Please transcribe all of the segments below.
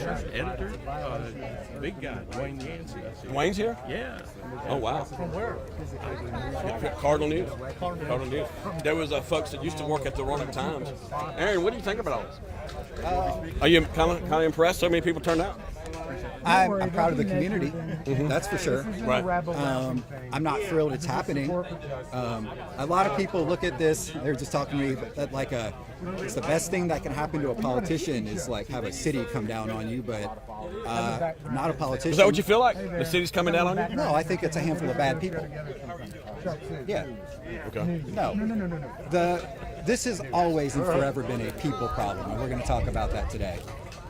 editor, big guy, Dwayne Yancey. Dwayne's here? Yeah. Oh, wow. From where? Cardinal News. Cardinal News. There was folks that used to work at the Roanoke Times. Aaron, what do you think about all this? Are you kind of impressed so many people turned out? I'm proud of the community, that's for sure. Right. I'm not thrilled it's happening. A lot of people look at this, they're just talking to me that like it's the best thing that can happen to a politician is like have a city come down on you, but not a politician. Is that what you feel like? The city's coming down on you? No, I think it's a handful of bad people. Yeah. Okay. No. This has always and forever been a people problem, and we're going to talk about that today.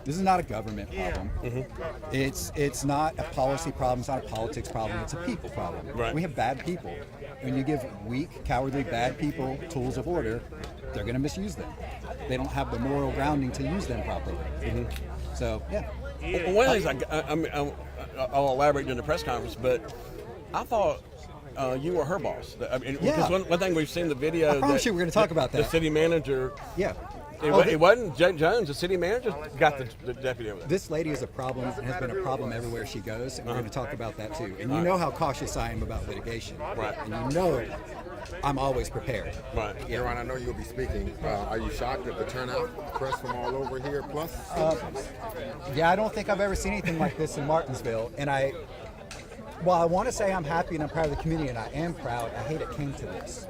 This is not a government problem. It's not a policy problem. It's not a politics problem. It's a people problem. Right. We have bad people. When you give weak, cowardly, bad people tools of order, they're going to misuse them. They don't have the moral grounding to use them properly. So, yeah. Well, one of the things I'll elaborate during the press conference, but I thought you were her boss. I mean, because one thing we've seen the video. I promise you we're going to talk about that. The city manager. Yeah. It wasn't Jake Jones, the city manager, got the deputy over there. This lady is a problem and has been a problem everywhere she goes, and we're going to talk about that too. And you know how cautious I am about litigation. Right. And you know I'm always prepared. Right. Yeah. Aaron, I know you'll be speaking. Are you shocked at the turnout? Press from all over here, plus? Yeah, I don't think I've ever seen anything like this in Martinsville. And I want to say I'm happy and I'm proud of the community, and I am proud. I hate it came to this.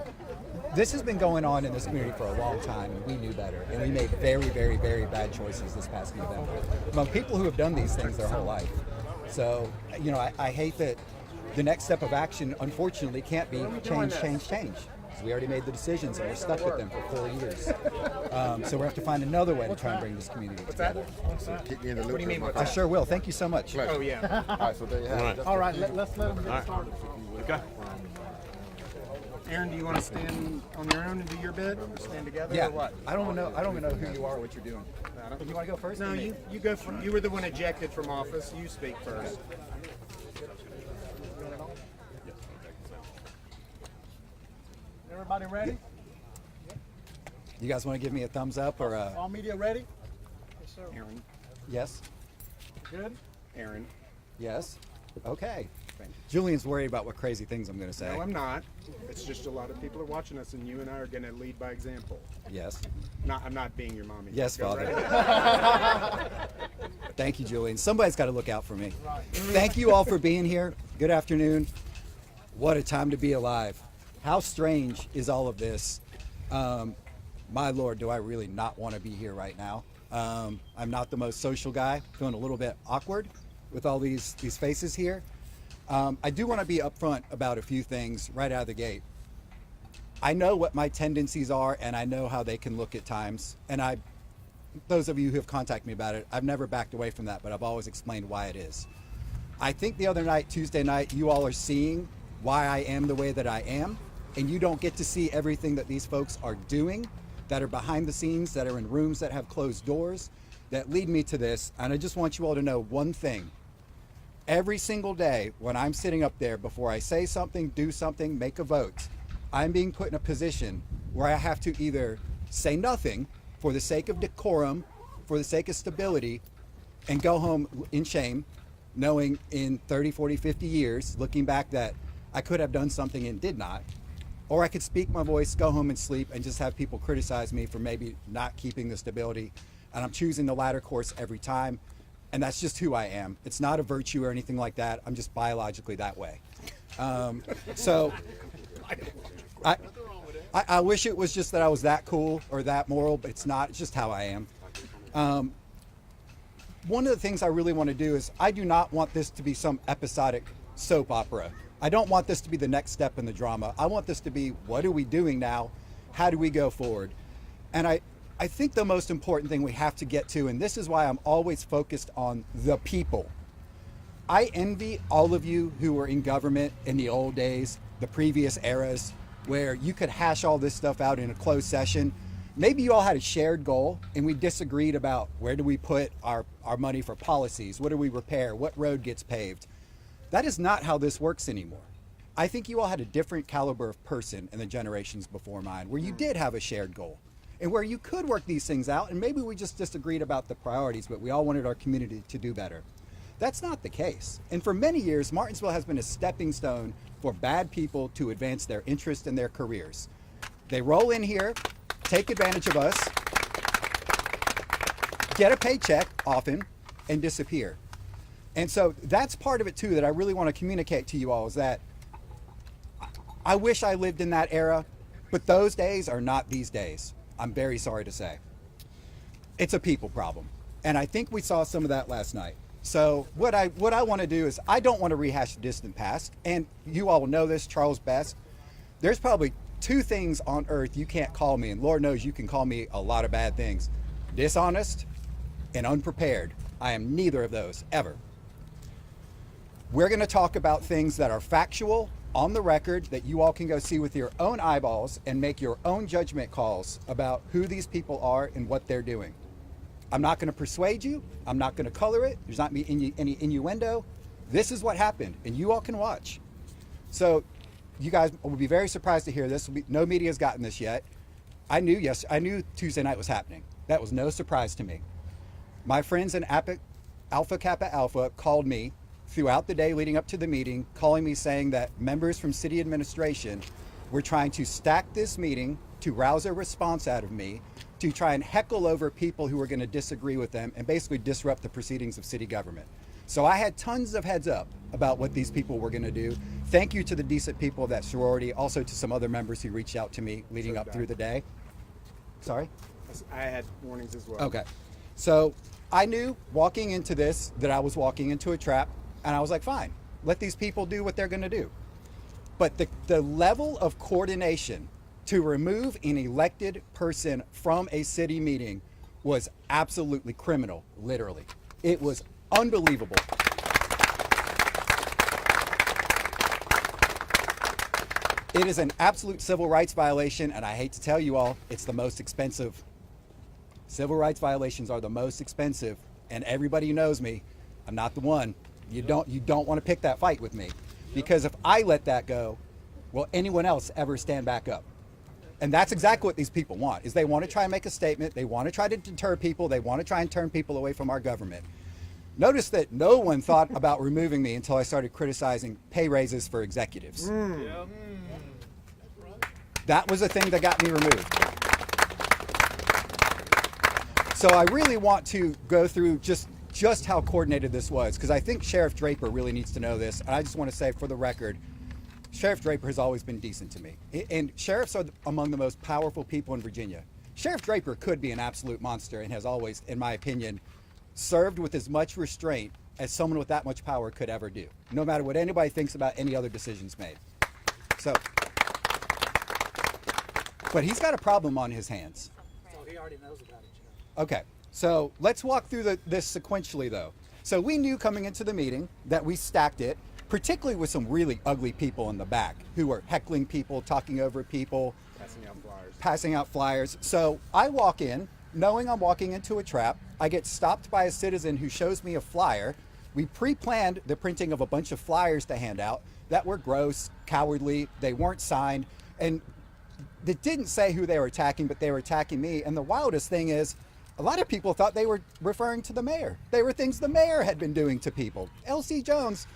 This has been going on in this community for a long time, and we knew better. And we made very, very, very bad choices this past November. Among people who have done these things their whole life. So, I hate that the next step of action, unfortunately, can't be change. Because we already made the decisions, and we're stuck with them for 4 years. So we have to find another way to try and bring this community together. So keep me in the loop. What do you mean? I sure will. Thank you so much. Pleasure. Oh, yeah. All right, so there you have it. All right, let's let them get started. Okay. Aaron, do you want to stand on your own and do your bid? Or stand together Yeah. or what? I don't know who you are or what you're doing. You want to go first? No, you go from, you were the one ejected from office. You speak first. Everybody ready? You guys want to give me a thumbs up or a All media ready? Yes, sir. Aaron. yes? Good? Aaron. Yes? Okay. Julian's worried about what crazy things I'm going to say. No, I'm not. It's just a lot of people are watching us, and you and I are going to lead by example. Yes. I'm not being your mommy. Yes, Go Father. right. Thank you, Julian. Somebody's got to look out for me. Thank you all for being here. Good afternoon. What a time to be alive. How strange is all of this? My Lord, do I really not want to be here right now? I'm not the most social guy, feeling a little bit awkward with all these faces here. I do want to be upfront about a few things right out of the gate. I know what my tendencies are, and I know how they can look at times. And those of you who have contacted me about it, I've never backed away from that, but I've always explained why it is. I think the other night, Tuesday night, you all are seeing why I am the way that I am, and you don't get to see everything that these folks are doing, that are behind the scenes, that are in rooms that have closed doors, that lead me to this. And I just want you all to know one thing. Every single day when I'm sitting up there, before I say something, do something, make a vote, I'm being put in a position where I have to either say nothing for the sake of decorum, for the sake of stability, and go home in shame, knowing in 30, 40, 50 years, looking back, that I could have done something and did not. Or I could speak my voice, go home and sleep, and just have people criticize me for maybe not keeping the stability. And I'm choosing the latter course every time. And that's just who I am. It's not a virtue or anything like that. I'm just biologically that way. So I wish it was just that I was that cool or that moral, but it's not. It's just how I am. One of the things I really want to do is I do not want this to be some episodic soap opera. I don't want this to be the next step in the drama. I want this to be, what are we doing now? How do we go forward? And I think the most important thing we have to get to, and this is why I'm always focused on the people. I envy all of you who were in government in the old days, the previous eras, where you could hash all this stuff out in a closed session. Maybe you all had a shared goal and we disagreed about where do we put our money for policies, what do we repair, what road gets paved. That is not how this works anymore. I think you all had a different caliber of person in the generations before mine, where you did have a shared goal. and where you could work these things out, and maybe we just disagreed about the priorities, but we all wanted our community to do better. That's not the case. And for many years, Martinsville has been a stepping stone for bad people to advance their interests and their careers. They roll in here, take advantage of us, get a paycheck often, and disappear. And so that's part of it too that I really want to communicate to you all, is that I wish I lived in that era, but those days are not these days. I'm very sorry to say. It's a people problem. And I think we saw some of that last night. So what I want to do is, I don't want to rehash the distant past. And you all will know this, Charles Best. There's probably two things on earth you can't call me, and Lord knows you can call me a lot of bad things. Dishonest and unprepared. I am neither of those, ever. We're going to talk about things that are factual, on the record, that you all can go see with your own eyeballs and make your own judgment calls about who these people are and what they're doing. I'm not going to persuade you. I'm not going to color it. There's not any innuendo. This is what happened, and you all can watch. So you guys will be very surprised to hear this. No media has gotten this yet. I knew Tuesday night was happening. That was no surprise to me. My friends in Alpha Kappa Alpha called me throughout the day leading up to the meeting, calling me saying that members from city administration were trying to stack this meeting to rouse a response out of me, to try and heckle over people who were going to disagree with them and basically disrupt the proceedings of city government. So I had tons of heads up about what these people were going to do. Thank you to the decent people of that sorority, also to some other members who reached out to me leading up through the day. Sorry? I had warnings as well. Okay. So I knew walking into this that I was walking into a trap, and I was like, fine, let these people do what they're going to do. But the level of coordination to remove an elected person from a city meeting was absolutely criminal, literally. It was unbelievable. It is an absolute civil rights violation, and I hate to tell you all, it's the most expensive. Civil rights violations are the most expensive, and everybody who knows me, I'm not the one. You don't want to pick that fight with me, because if I let that go, will anyone else ever stand back up? And that's exactly what these people want, is they want to try and make a statement. They want to try to deter people. They want to try and turn people away from our government. Notice that no one thought about removing me until I started criticizing pay raises for executives. That was the thing that got me removed. So I really want to go through just how coordinated this was, because I think Sheriff Draper really needs to know this. And I just want to say, for the record, Sheriff Draper has always been decent to me. And sheriffs are among the most powerful people in Virginia. Sheriff Draper could be an absolute monster and has always, in my opinion, served with as much restraint as someone with that much power could ever do, no matter what anybody thinks about any other decisions made. So, but he's got a problem on his hands. So he already knows about it, Joe. Okay, so let's walk through this sequentially, though. So we knew coming into the meeting that we stacked it, particularly with some really ugly people in the back who were heckling people, talking over people, passing out flyers. So I walk in, knowing I'm walking into a trap. I get stopped by a citizen who shows me a flyer. We pre-planned the printing of a bunch of flyers to hand out that were gross, cowardly, they weren't signed, and it didn't say who they were attacking, but they were attacking me. And the wildest thing is, a lot of people thought they were referring to the mayor. They were things the mayor had been doing to people. L.C. Jones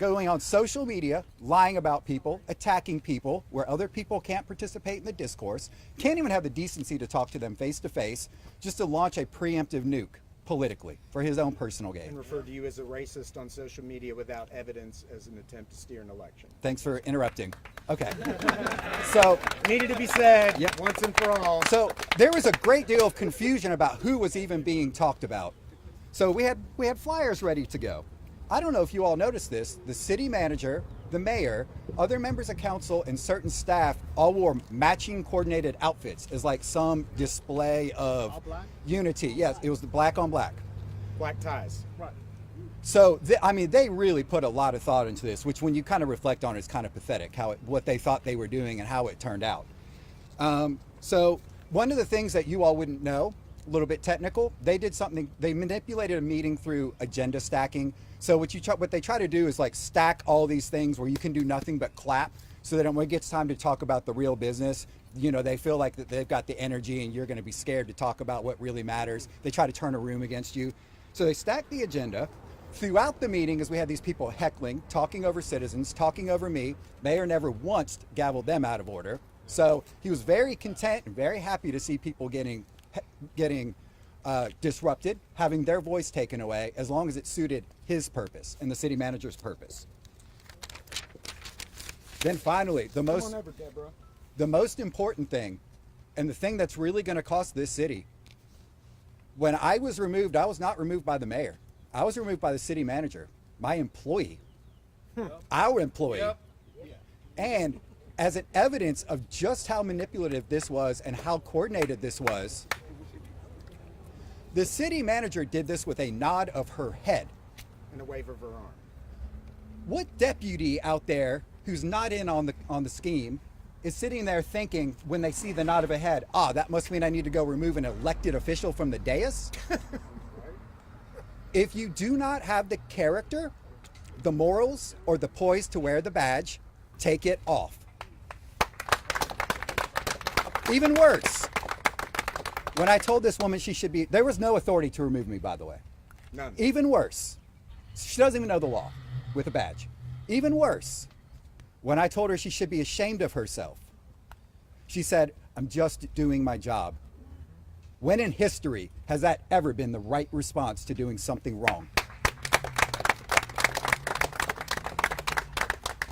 going on social media, lying about people, attacking people where other people can't participate in the discourse, can't even have the decency to talk to them face to face, just to launch a preemptive nuke politically for his own personal gain. And refer to you as a racist on social media without evidence as an attempt to steer an election. Thanks for interrupting. Okay. So Needed to be said, Yep. once and for all. So there was a great deal of confusion about who was even being talked about. So we had flyers ready to go. I don't know if you all noticed this, the city manager, the mayor, other members of council, and certain staff all wore matching coordinated outfits as like some display of All black? unity. Yes, it was the black on black. Black ties. Right. So, they really put a lot of thought into this, which when you kind of reflect on it, it's kind of pathetic what they thought they were doing and how it turned out. So one of the things that you all wouldn't know, a little bit technical, they manipulated a meeting through agenda stacking. So what they try to do is like stack all these things where you can do nothing but clap, so that when it gets time to talk about the real business, You know, they feel like that they've got the energy and you're going to be scared to talk about what really matters. They try to turn a room against you. So they stack the agenda. Throughout the meeting, as we had these people heckling, talking over citizens, talking over me, Mayor never once gavelled them out of order. So he was very content and very happy to see people getting disrupted, having their voice taken away, as long as it suited his purpose and the city manager's purpose. Then finally, the most important thing, and the thing that's really going to cost this city, when I was removed, I was not removed by the mayor. I was removed by the city manager, my employee, our employee. And as an evidence of just how manipulative this was and how coordinated this was, the city manager did this with a nod of her head. And a wave of her arm. What deputy out there who's not in on the scheme is sitting there thinking, when they see the nod of a head, that must mean I need to go remove an elected official from the dais? If you do not have the character, the morals, or the poise to wear the badge, take it off. Even worse, when I told this woman she should be, there was no authority to remove me, by the way. None. Even worse, she doesn't even know the law with a badge. Even worse, when I told her she should be ashamed of herself, she said, I'm just doing my job. When in history has that ever been the right response to doing something wrong?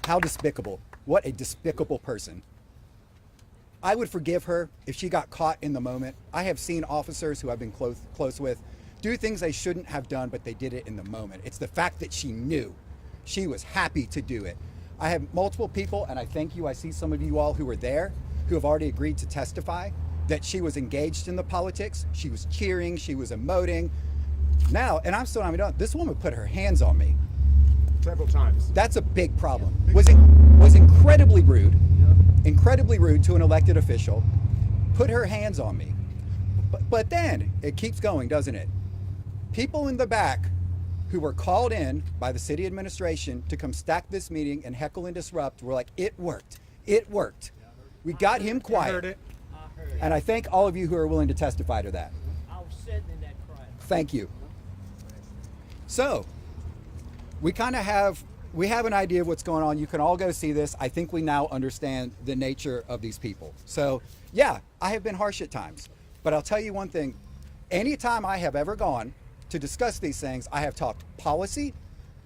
How despicable. What a despicable person. I would forgive her if she got caught in the moment. I have seen officers who I've been close with do things they shouldn't have done, but they did it in the moment. It's the fact that she knew. She was happy to do it. I have multiple people, and I thank you. I see some of you all who were there who have already agreed to testify that she was engaged in the politics. She was cheering, she was emoting. Now, and I'm still not even done, this woman put her hands on me. Several times. That's a big problem. Was incredibly rude to an elected official, put her hands on me. But then it keeps going, doesn't it? People in the back who were called in by the city administration to come stack this meeting and heckle and disrupt were like, it worked. It worked. We got him quiet. Heard it. And I thank all of you who are willing to testify to that. I was sitting in that crowd. Thank you. So, we have an idea of what's going on. You can all go see this. I think we now understand the nature of these people. So, yeah, I have been harsh at times. But I'll tell you one thing. Anytime I have ever gone to discuss these things, I have talked policy,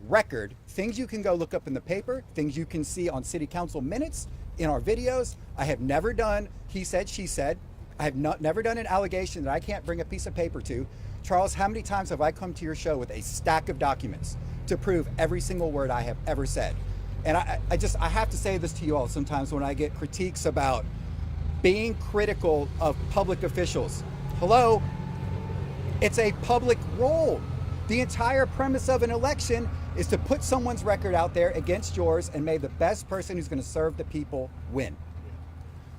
record, things you can go look up in the paper, things you can see on city council minutes, in our videos. I have never done he said, she said. I have never done an allegation that I can't bring a piece of paper to. Charles, how many times have I come to your show with a stack of documents to prove every single word I have ever said? And I have to say this to you all sometimes when I get critiques about being critical of public officials. Hello, it's a public role. The entire premise of an election is to put someone's record out there against yours and may the best person who's going to serve the people win.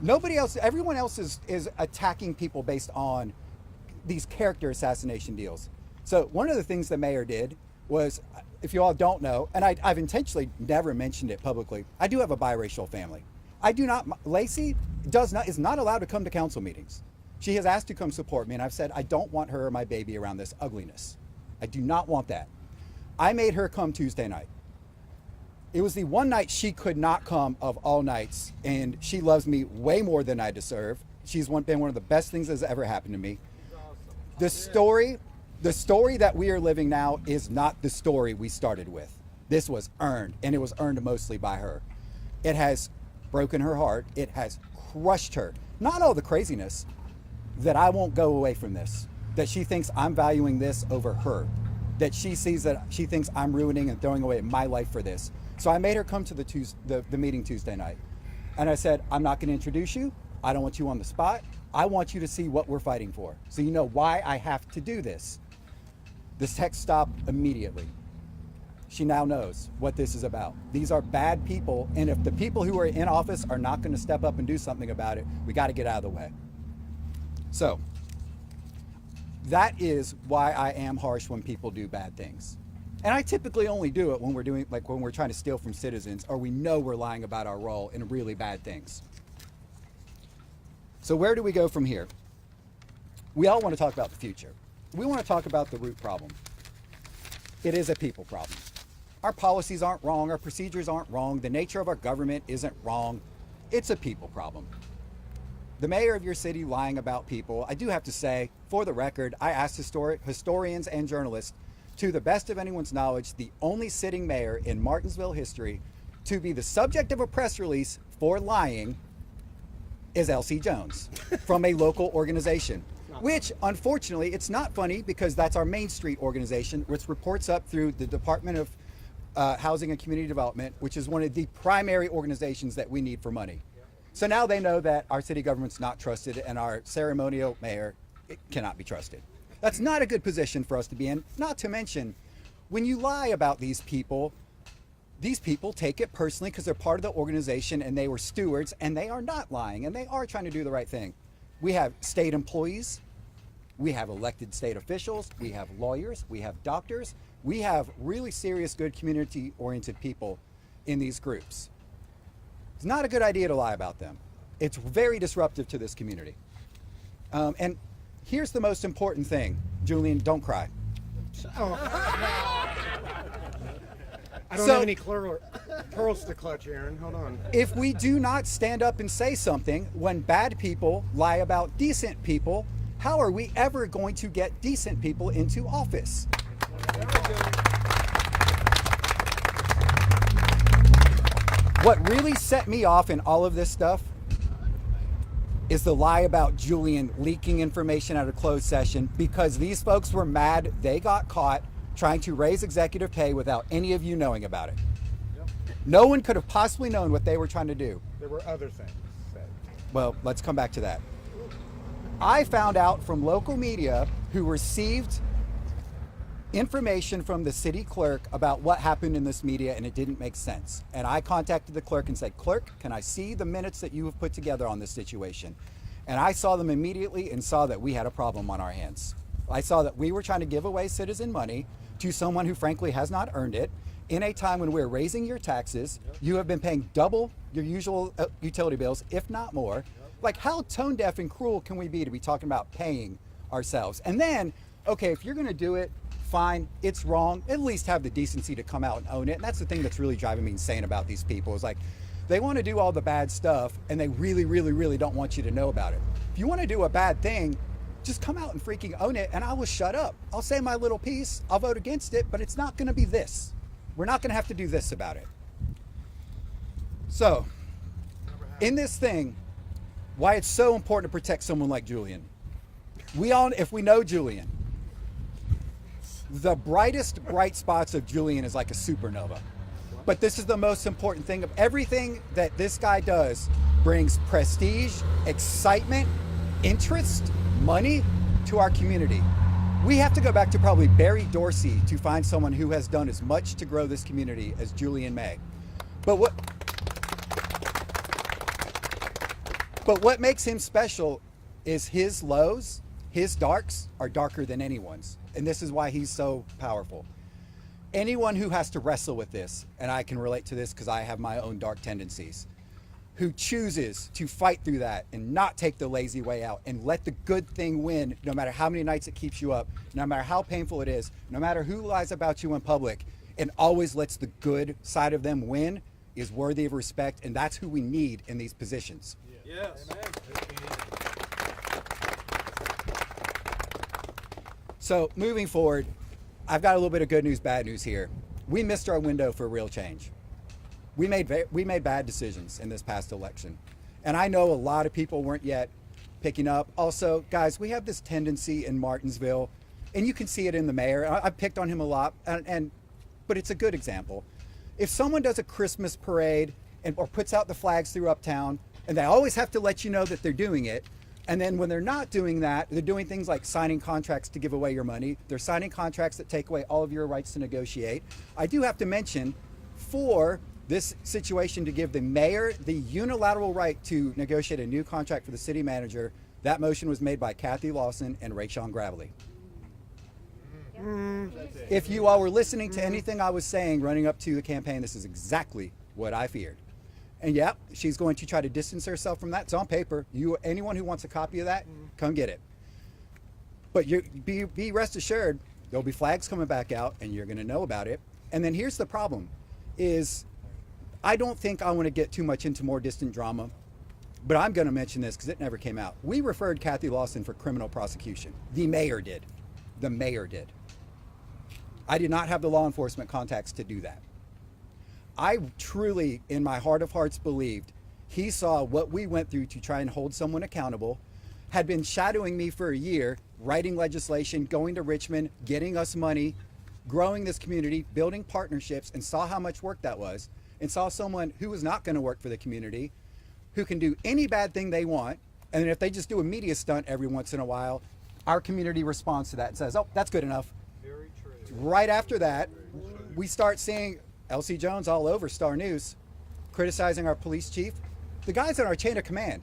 Nobody else, everyone else is attacking people based on these character assassination deals. So one of the things the mayor did was, if you all don't know, and I've intentionally never mentioned it publicly, I do have a biracial family. Lacey is not allowed to come to council meetings. She has asked to come support me, and I've said I don't want her or my baby around this ugliness. I do not want that. I made her come Tuesday night. It was the one night she could not come of all nights, and she loves me way more than I deserve. She's been one of the best things that's ever happened to me. The story that we are living now is not the story we started with. This was earned, and it was earned mostly by her. It has broken her heart. It has crushed her. Not all the craziness, that I won't go away from this, that she thinks I'm valuing this over her, that she sees that she thinks I'm ruining and throwing away my life for this. So I made her come to the meeting Tuesday night. And I said, I'm not going to introduce you. I don't want you on the spot. I want you to see what we're fighting for, so you know why I have to do this. The text stopped immediately. She now knows what this is about. These are bad people, and if the people who are in office are not going to step up and do something about it, we got to get out of the way. So that is why I am harsh when people do bad things. And I typically only do it when we're trying to steal from citizens, or we know we're lying about our role in really bad things. So where do we go from here? We all want to talk about the future. We want to talk about the root problem. It is a people problem. Our policies aren't wrong. Our procedures aren't wrong. The nature of our government isn't wrong. It's a people problem. The mayor of your city lying about people, I do have to say, for the record, I asked historians and journalists, to the best of anyone's knowledge, the only sitting mayor in Martinsville history to be the subject of a press release for lying is L.C. Jones from a local organization, which unfortunately, it's not funny because that's our Main Street organization, which reports up through the Department of Housing and Community Development, which is one of the primary organizations that we need for money. So now they know that our city government's not trusted and our ceremonial mayor cannot be trusted. That's not a good position for us to be in. Not to mention, when you lie about these people take it personally because they're part of the organization and they were stewards, and they are not lying and they are trying to do the right thing. We have state employees, we have elected state officials, we have lawyers, we have doctors, we have really serious, good community-oriented people in these groups. It's not a good idea to lie about them. It's very disruptive to this community. And here's the most important thing. Julian, don't cry. I don't have any pearls to clutch, Aaron. Hold on. If we do not stand up and say something when bad people lie about decent people, how are we ever going to get decent people into office? What really set me off in all of this stuff is the lie about Julian leaking information at a closed session, because these folks were mad they got caught trying to raise executive pay without any of you knowing about it. Yep. No one could have possibly known what they were trying to do. There were other things said. Well, let's come back to that. I found out from local media who received information from the city clerk about what happened in this media, and it didn't make sense. And I contacted the clerk and said, "Clerk, can I see the minutes that you have put together on this situation?" And I saw them immediately and saw that we had a problem on our hands. I saw that we were trying to give away citizen money to someone who frankly has not earned it in a time when we're raising your taxes. You have been paying double your usual utility bills, if not more. Like, how tone deaf and cruel can we be to be talking about paying ourselves? And then, okay, if you're gonna do it, fine, it's wrong, at least have the decency to come out and own it. And that's the thing that's really driving me insane about these people, is like, they want to do all the bad stuff and they really, really, really don't want you to know about it. If you want to do a bad thing, just come out and freaking own it, and I will shut up. I'll say my little piece, I'll vote against it, but it's not gonna be this. We're not gonna have to do this about it. So, in this thing, why it's so important to protect someone like Julian. If we know Julian, the brightest bright spots of Julian is like a supernova. But this is the most important thing. Of everything that this guy does brings prestige, excitement, interest, money to our community. We have to go back to probably Barry Dorsey to find someone who has done as much to grow this community as Julian may. But what makes him special is his lows, his darks are darker than anyone's. And this is why he's so powerful. Anyone who has to wrestle with this, and I can relate to this because I have my own dark tendencies, who chooses to fight through that and not take the lazy way out and let the good thing win, no matter how many nights it keeps you up, no matter how painful it is, no matter who lies about you in public, and always lets the good side of them win, is worthy of respect, and that's who we need in these positions. Yes. So moving forward, I've got a little bit of good news, bad news here. We missed our window for real change. We made bad decisions in this past election. And I know a lot of people weren't yet picking up. Also, guys, we have this tendency in Martinsville, and you can see it in the mayor. I've picked on him a lot, but it's a good example. If someone does a Christmas parade or puts out the flags through Uptown, and they always have to let you know that they're doing it, and then when they're not doing that, they're doing things like signing contracts to give away your money. They're signing contracts that take away all of your rights to negotiate. I do have to mention, for this situation to give the mayor the unilateral right to negotiate a new contract for the city manager, that motion was made by Kathy Lawson and Rayshon Gravely. If you all were listening to anything I was saying running up to the campaign, this is exactly what I feared. And yep, she's going to try to distance herself from that. It's on paper. Anyone who wants a copy of that, come get it. But be rest assured, there'll be flags coming back out, and you're going to know about it. And then here's the problem: is I don't think I want to get too much into more distant drama, but I'm going to mention this because it never came out. We referred Kathy Lawson for criminal prosecution. The mayor did. The mayor did. I did not have the law enforcement contacts to do that. I truly, in my heart of hearts, believed he saw what we went through to try and hold someone accountable, had been shadowing me for a year, writing legislation, going to Richmond, getting us money, growing this community, building partnerships, and saw how much work that was, and saw someone who was not going to work for the community, who can do any bad thing they want, and then if they just do a media stunt every once in a while, our community responds to that and says, oh, that's good enough. Very true. Right after that, we start seeing L.C. Jones all over Star News criticizing our police chief. The guy's in our chain of command.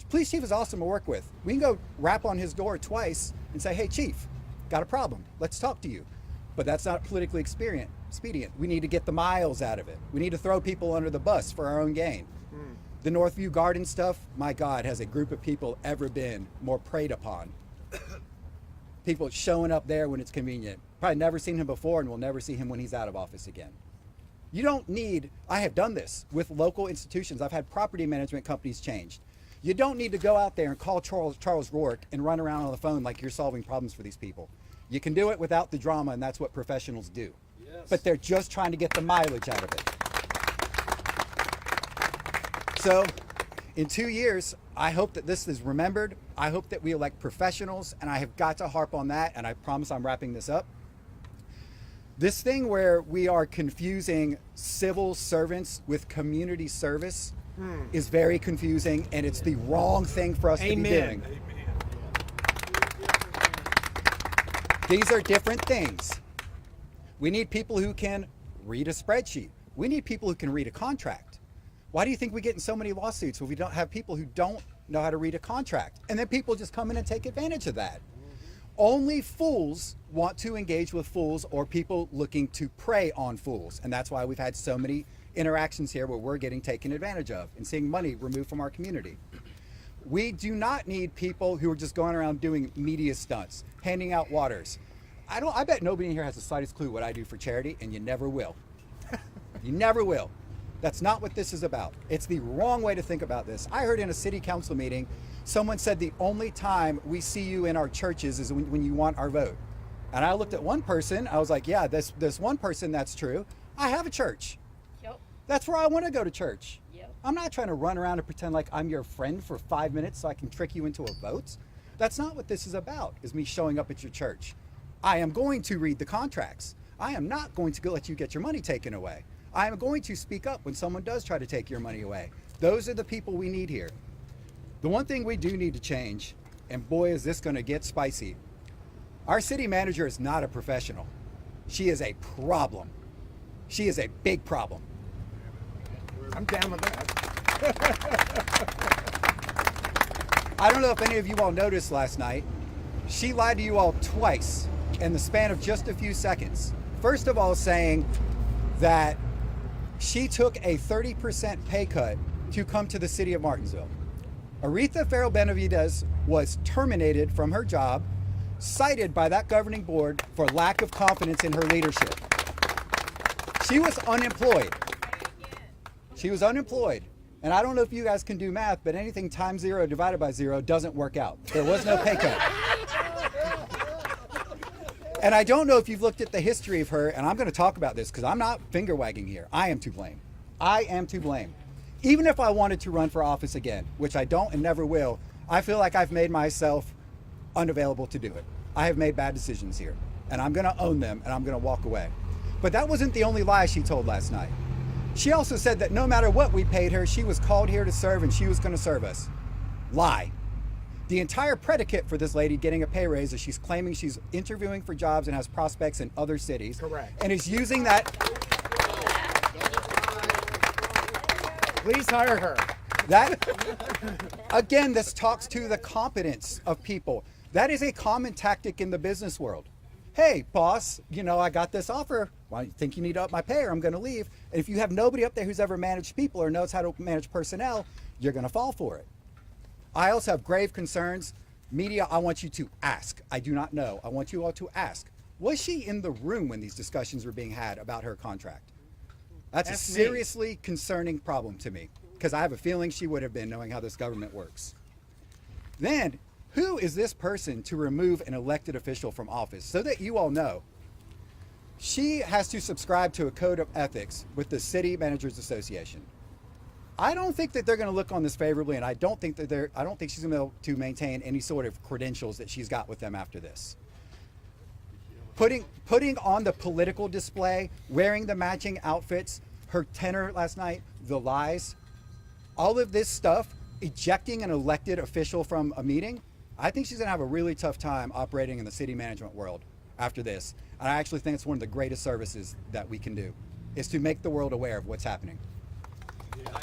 Police chief is awesome to work with. We can go rap on his door twice and say, hey, chief, got a problem. Let's talk to you. But that's not politically expedient. We need to get the miles out of it. We need to throw people under the bus for our own gain. The Northview Garden stuff, my God, has a group of people ever been more preyed upon? People showing up there when it's convenient. Probably never seen him before, and we'll never see him when he's out of office again. You don't need, I have done this with local institutions. I've had property management companies changed. You don't need to go out there and call Charles Rourke and run around on the phone like you're solving problems for these people. You can do it without the drama, and that's what professionals do. Yes. But they're just trying to get the mileage out of it. So, in 2 years, I hope that this is remembered. I hope that we elect professionals, and I have got to harp on that, and I promise I'm wrapping this up. This thing where we are confusing civil servants with community service is very confusing, and it's the wrong thing for us to be doing. These are different things. We need people who can read a spreadsheet. We need people who can read a contract. Why do you think we get in so many lawsuits if we don't have people who don't know how to read a contract? And then people just come in and take advantage of that. Only fools want to engage with fools or people looking to prey on fools. And that's why we've had so many interactions here where we're getting taken advantage of and seeing money removed from our community. We do not need people who are just going around doing media stunts, handing out waters. I bet nobody in here has the slightest clue what I do for charity, and you never will. You never will. That's not what this is about. It's the wrong way to think about this. I heard in a city council meeting, someone said the only time we see you in our churches is when you want our vote. And I looked at one person, I was like, yeah, this one person, that's true. I have a church. Yep. That's where I want to go to church. Yep. I'm not trying to run around and pretend like I'm your friend for 5 minutes so I can trick you into a vote. That's not what this is about, is me showing up at your church. I am going to read the contracts. I am not going to let you get your money taken away. I am going to speak up when someone does try to take your money away. Those are the people we need here. The one thing we do need to change, and boy is this going to get spicy, our city manager is not a professional. She is a problem. She is a big problem. I'm down with that. I don't know if any of you all noticed last night, she lied to you all twice in the span of just a few seconds. First of all, saying that she took a 30% pay cut to come to the city of Martinsville. Aretha Farrell Benavidez was terminated from her job, cited by that governing board for lack of confidence in her leadership. She was unemployed. She was unemployed. And I don't know if you guys can do math, but anything times 0 divided by 0 doesn't work out. There was no pay cut. And I don't know if you've looked at the history of her, and I'm going to talk about this because I'm not finger wagging here. I am to blame. I am to blame. Even if I wanted to run for office again, which I don't and never will, I feel like I've made myself unavailable to do it. I have made bad decisions here, and I'm going to own them, and I'm going to walk away. But that wasn't the only lie she told last night. She also said that no matter what we paid her, she was called here to serve, and she was going to serve us. Lie. The entire predicate for this lady getting a pay raise is she's claiming she's interviewing for jobs and has prospects in other cities. Correct. And is using that. Please hire her. That, again, this talks to the competence of people. That is a common tactic in the business world. Hey, boss, I got this offer. Well, you think you need to up my pay or I'm going to leave. And if you have nobody up there who's ever managed people or knows how to manage personnel, you're going to fall for it. I also have grave concerns. Media, I want you to ask. I do not know. I want you all to ask. Was she in the room when these discussions were being had about her contract? That's a seriously concerning problem to me, because I have a feeling she would have been, knowing how this government works. Then, who is this person to remove an elected official from office? So that you all know, she has to subscribe to a code of ethics with the City Managers Association. I don't think that they're going to look on this favorably, and I don't think she's going to be able to maintain any sort of credentials that she's got with them after this. Putting on the political display, wearing the matching outfits, her tenor last night, the lies, all of this stuff, ejecting an elected official from a meeting, I think she's going to have a really tough time operating in the city management world after this. And I actually think it's one of the greatest services that we can do, is to make the world aware of what's happening. To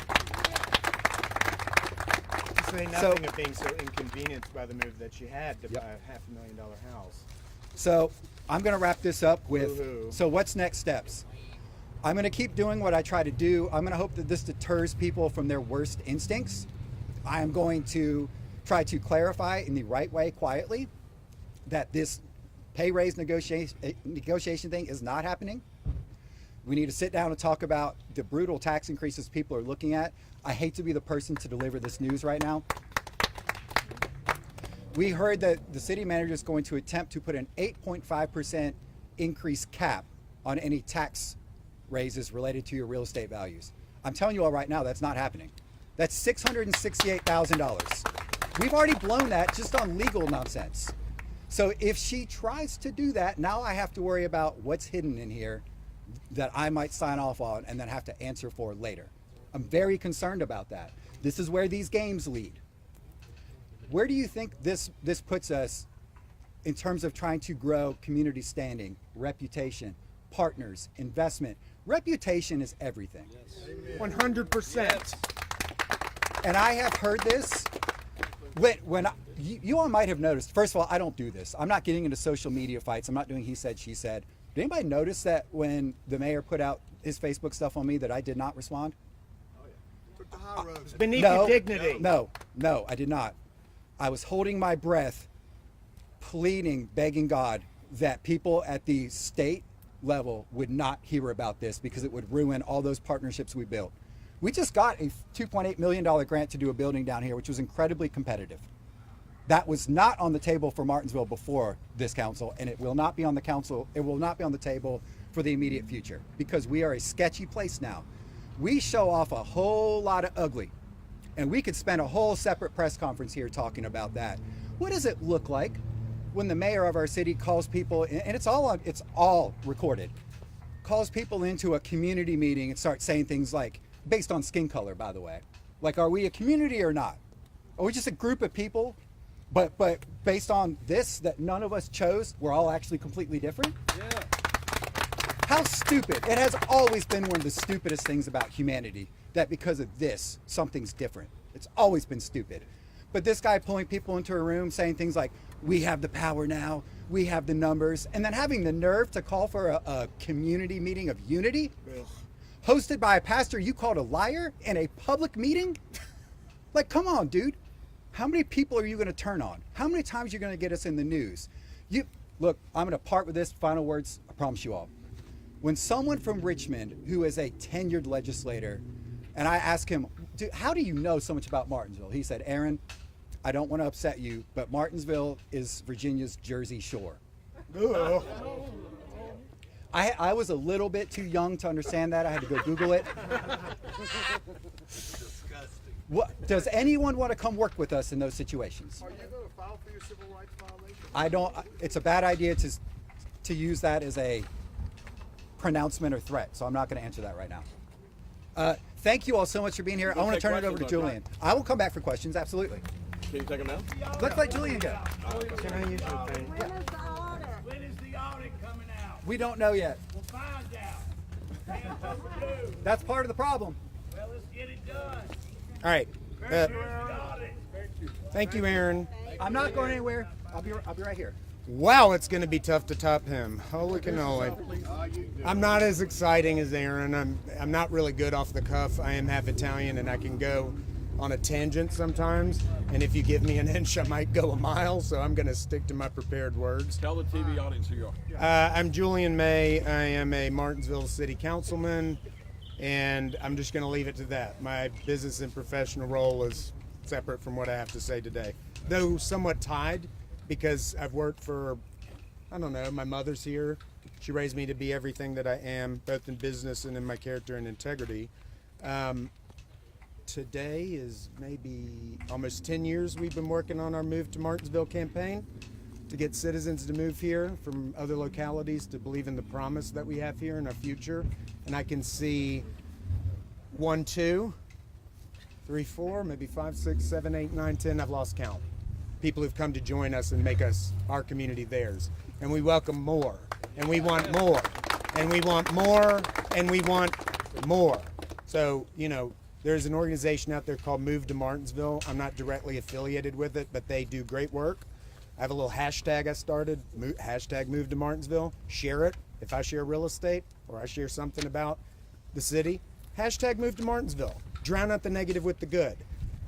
say nothing of being so inconvenienced by the move that she had to buy a $500,000 house. So I'm going to wrap this up with, Woo-hoo. so what's next steps? I'm going to keep doing what I try to do. I'm going to hope that this deters people from their worst instincts. I am going to try to clarify in the right way, quietly, that this pay raise negotiation thing is not happening. We need to sit down and talk about the brutal tax increases people are looking at. I hate to be the person to deliver this news right now. We heard that the city manager is going to attempt to put an 8.5% increase cap on any tax raises related to your real estate values. I'm telling you all right now, that's not happening. That's $668,000. We've already blown that just on legal nonsense. So if she tries to do that, now I have to worry about what's hidden in here that I might sign off on and then have to answer for later. I'm very concerned about that. This is where these games lead. Where do you think this puts us in terms of trying to grow community standing, reputation, partners, investment? Reputation is everything. 100%. And I have heard this when you all might have noticed. First of all, I don't do this. I'm not getting into social media fights. I'm not doing he said, she said. Did anybody notice that when the mayor put out his Facebook stuff on me that I did not respond? It's beneath your dignity. No, I did not. I was holding my breath, pleading, begging God that people at the state level would not hear about this because it would ruin all those partnerships we built. We just got a $2.8 million grant to do a building down here, which was incredibly competitive. That was not on the table for Martinsville before this council, and it will not be on the council. It will not be on the table for the immediate future because we are a sketchy place now. We show off a whole lot of ugly, and we could spend a whole separate press conference here talking about that. What does it look like when the mayor of our city calls people, and it's all recorded, calls people into a community meeting and starts saying things like, based on skin color, by the way, like, are we a community or not? Are we just a group of people, but based on this that none of us chose, we're all actually completely different? Yeah. How stupid. It has always been one of the stupidest things about humanity, that because of this, something's different. It's always been stupid. But this guy pulling people into a room saying things like, we have the power now, we have the numbers, and then having the nerve to call for a community meeting of unity, hosted by a pastor you called a liar in a public meeting? Like, come on, dude. How many people are you going to turn on? How many times are you going to get us in the news? Look, I'm going to part with this. Final words, I promise you all. When someone from Richmond, who is a tenured legislator, and I ask him, how do you know so much about Martinsville? He said, Aaron, I don't want to upset you, but Martinsville is Virginia's Jersey Shore. I was a little bit too young to understand that. I had to go Google it. Does anyone want to come work with us in those situations? Are you going to file for your civil rights violation? I don't. It's a bad idea to use that as a pronouncement or threat, so I'm not going to answer that right now. Thank you all so much for being here. I want to turn it over to Julian. I will come back for questions, absolutely. Can you take them now? Let's let Julian go. Can I use your thing? When is the audit coming out? We don't know yet. We'll find out. That's part of the problem. Well, let's get it done. All right. Audit. Thank you, Aaron. I'm not going anywhere. I'll be right here. Wow, it's going to be tough to top him. Holy cannoli. I'm not as exciting as Aaron. I'm not really good off the cuff. I am half Italian, and I can go on a tangent sometimes. And if you give me an inch, I might go a mile. So I'm going to stick to my prepared words. Tell the TV audience who you are. I'm Julian May. I am a Martinsville City Councilman, and I'm just going to leave it to that. My business and professional role is separate from what I have to say today, though somewhat tied, because I've worked for, I don't know, my mother's here. She raised me to be everything that I am, both in business and in my character and integrity. Today is maybe almost 10 years we've been working on our Move to Martinsville campaign to get citizens to move here from other localities to believe in the promise that we have here in our future. And I can see 1, 2, 3, 4, maybe 5, 6, 7, 8, 9, 10, I've lost count. People who've come to join us and make us, our community, theirs. And we welcome more, and we want more, and we want more, and we want more. So, you know, there's an organization out there called Move to Martinsville. I'm not directly affiliated with it, but they do great work. I have a little hashtag I started, hashtag Move to Martinsville. Share it. If I share real estate or I share something about the city, hashtag Move to Martinsville. Drown out the negative with the good.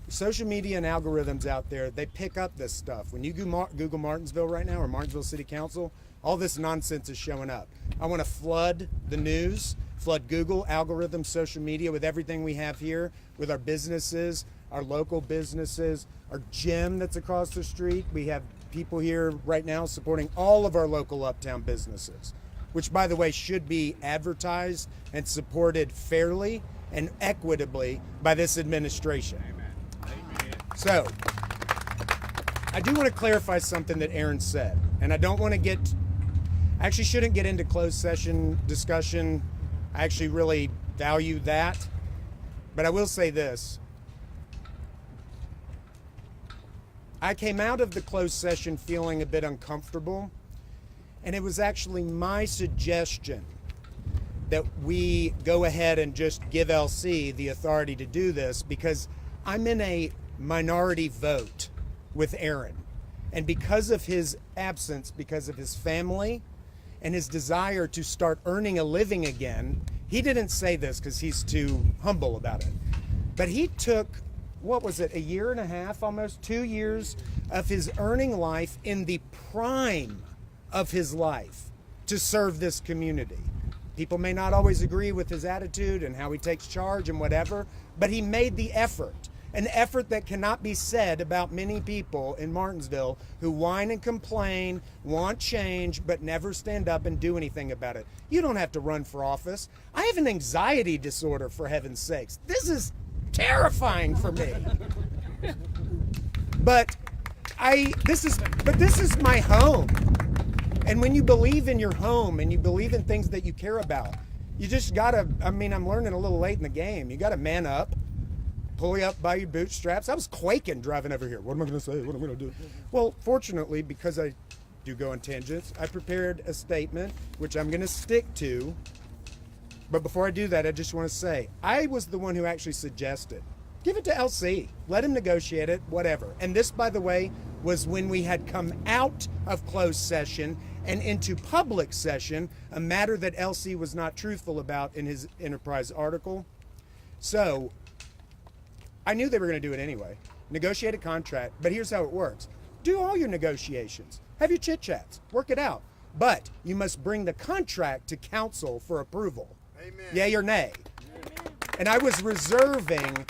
Social media and algorithms out there, they pick up this stuff. When you Google Martinsville right now or Martinsville City Council, all this nonsense is showing up. I want to flood the news, flood Google, algorithms, social media with everything we have here, with our businesses, our local businesses, our gym that's across the street. We have people here right now supporting all of our local uptown businesses, which, by the way, should be advertised and supported fairly and equitably by this administration. So, I do want to clarify something that Aaron said, and I don't want to I actually shouldn't get into closed session discussion. I actually really value that, but I will say this. I came out of the closed session feeling a bit uncomfortable, and it was actually my suggestion that we go ahead and just give LC the authority to do this, because I'm in a minority vote with Aaron. And because of his absence, because of his family and his desire to start earning a living again, he didn't say this because he's too humble about it, but he took, what was it, 1.5 years, almost 2 years of his earning life in the prime of his life to serve this community. People may not always agree with his attitude and how he takes charge and whatever, but he made the effort. An effort that cannot be said about many people in Martinsville who whine and complain, want change, but never stand up and do anything about it. You don't have to run for office. I have an anxiety disorder, for heaven's sakes. This is terrifying for me. But this is my home. And when you believe in your home and you believe in things that you care about, you just gotta, I'm learning a little late in the game. You gotta man up. Pull you up by your bootstraps. I was quaking driving over here. What am I going to say? What am I going to do? Well, fortunately, because I do go on tangents, I prepared a statement, which I'm going to stick to. But before I do that, I just want to say, I was the one who actually suggested, give it to LC. Let him negotiate it, whatever. And this, by the way, was when we had come out of closed session and into public session, a matter that LC was not truthful about in his Enterprise article. So, I knew they were going to do it anyway. Negotiate a contract, but here's how it works. Do all your negotiations. Have your chit-chats. Work it out. But you must bring the contract to council for approval. Amen. Yay or nay. Amen. And I was reserving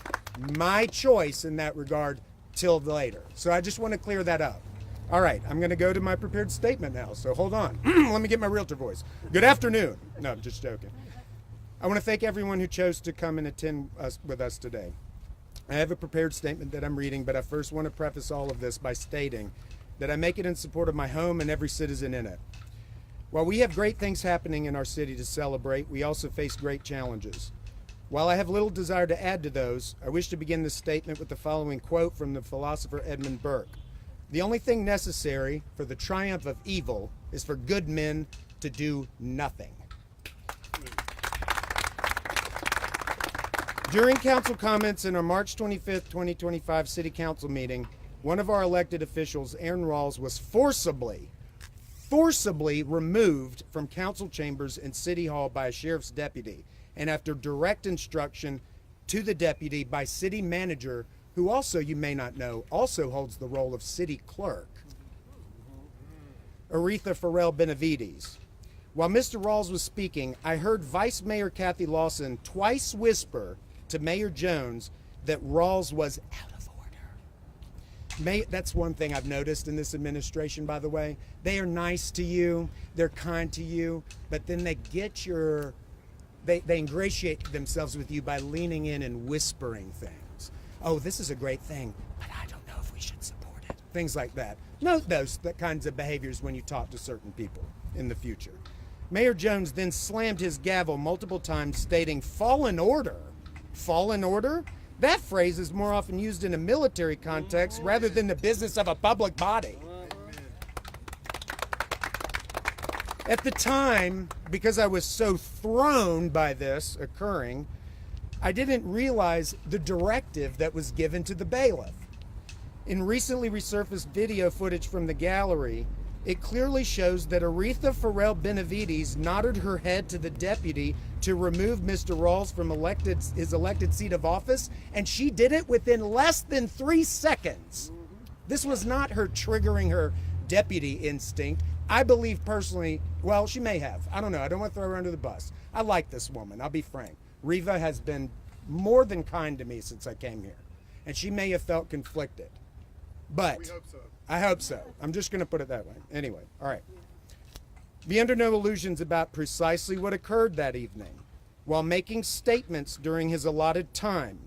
my choice in that regard till later. So I just want to clear that up. All right, I'm going to go to my prepared statement now, so hold on. Let me get my realtor voice. Good afternoon. No, I'm just joking. I want to thank everyone who chose to come and attend with us today. I have a prepared statement that I'm reading, but I first want to preface all of this by stating that I make it in support of my home and every citizen in it. While we have great things happening in our city to celebrate, we also face great challenges. While I have little desire to add to those, I wish to begin this statement with the following quote from the philosopher Edmund Burke. The only thing necessary for the triumph of evil is for good men to do nothing. During council comments in our March 25th, 2025 City Council meeting, one of our elected officials, Aaron Rawl, was forcibly forcibly removed from council chambers and city hall by a sheriff's deputy, and after direct instruction to the deputy by city manager, who also, you may not know, also holds the role of city clerk, Aretha Farrell Benavides. While Mr. Rawls was speaking, I heard Vice Mayor Kathy Lawson twice whisper to Mayor Jones that Rawls was out of order. That's one thing I've noticed in this administration, by the way. They are nice to you, they're kind to you, but then they get they ingratiate themselves with you by leaning in and whispering things. Oh, this is a great thing, but I don't know if we should support it. Things like that. Note those kinds of behaviors when you talk to certain people in the future. Mayor Jones then slammed his gavel multiple times, stating, "Fallen order." Fallen order? That phrase is more often used in a military context rather than the business of a public body. At the time, because I was so thrown by this occurring, I didn't realize the directive that was given to the bailiff. In recently resurfaced video footage from the gallery, it clearly shows that Aretha Farrell Benavides nodded her head to the deputy to remove Mr. Rawls from his elected seat of office, and she did it within less than 3 seconds. This was not her triggering her deputy instinct. I believe personally, well, she may have. I don't know. I don't want to throw her under the bus. I like this woman. I'll be frank. Reva has been more than kind to me since I came here, and she may have felt conflicted. But we hope so. I hope so. I'm just going to put it that way. Anyway, all right. Be under no illusions about precisely what occurred that evening. While making statements during his allotted time,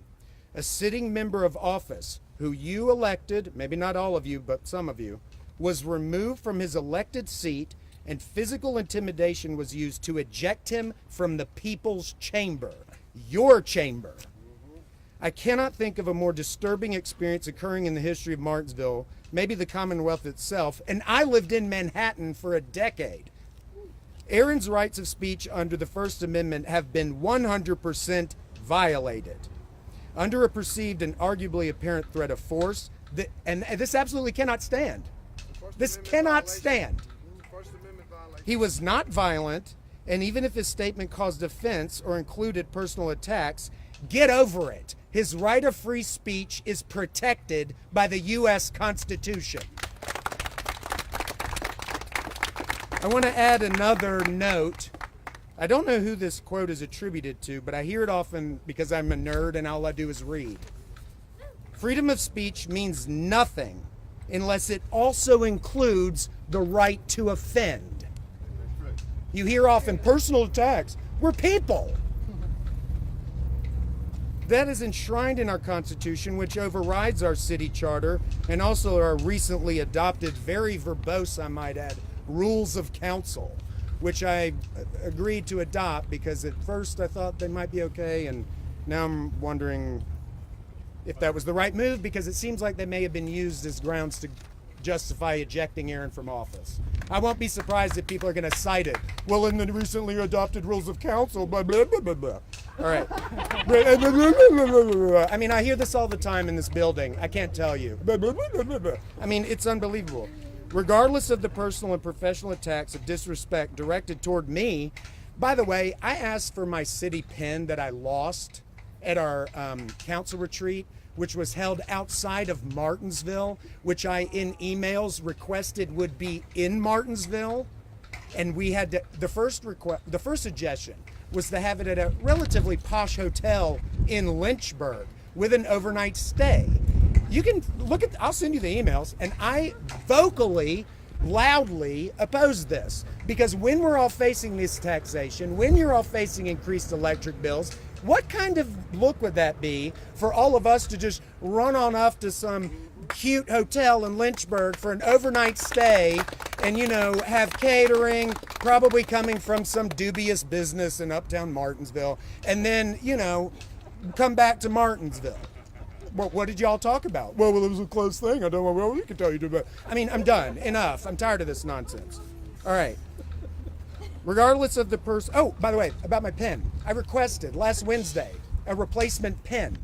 a sitting member of office who you elected, maybe not all of you, but some of you, was removed from his elected seat, and physical intimidation was used to eject him from the people's chamber, your chamber. I cannot think of a more disturbing experience occurring in the history of Martinsville, maybe the Commonwealth itself, and I lived in Manhattan for a decade. Aaron's rights of speech under the First Amendment have been 100% violated. Under a perceived and arguably apparent threat of force, and this absolutely cannot stand. This cannot stand. He was not violent, and even if his statement caused offense or included personal attacks, get over it. His right of free speech is protected by the U.S. Constitution. I want to add another note. I don't know who this quote is attributed to, but I hear it often because I'm a nerd and all I do is read. Freedom of speech means nothing unless it also includes the right to offend. You hear often personal attacks. We're people. That is enshrined in our Constitution, which overrides our city charter and also our recently adopted, very verbose, I might add, rules of council, which I agreed to adopt because at first I thought they might be okay, and now I'm wondering if that was the right move, because it seems like they may have been used as grounds to justify ejecting Aaron from office. I won't be surprised if people are going to cite it. Well, in the recently adopted rules of council, blah, blah, blah, blah, blah. All right. I mean, I hear this all the time in this building. I can't tell you. I mean, it's unbelievable. Regardless of the personal and professional attacks of disrespect directed toward me, by the way, I asked for my city pen that I lost at our council retreat, which was held outside of Martinsville, which I, in emails, requested would be in Martinsville. And we had to, the first suggestion was to have it at a relatively posh hotel in Lynchburg with an overnight stay. You can look at, I'll send you the emails, and I vocally, loudly oppose this, because when we're all facing this taxation, when you're all facing increased electric bills, what kind of look would that be for all of us to just run on off to some cute hotel in Lynchburg for an overnight stay and, you know, have catering, probably coming from some dubious business in uptown Martinsville, and then, you know, come back to Martinsville? Well, what did y'all talk about? Well, it was a close thing. I don't know. Well, we can tell you about. I mean, I'm done. Enough. I'm tired of this nonsense. All right. Regardless of the person. Oh, by the way, about my pen. I requested last Wednesday a replacement pen.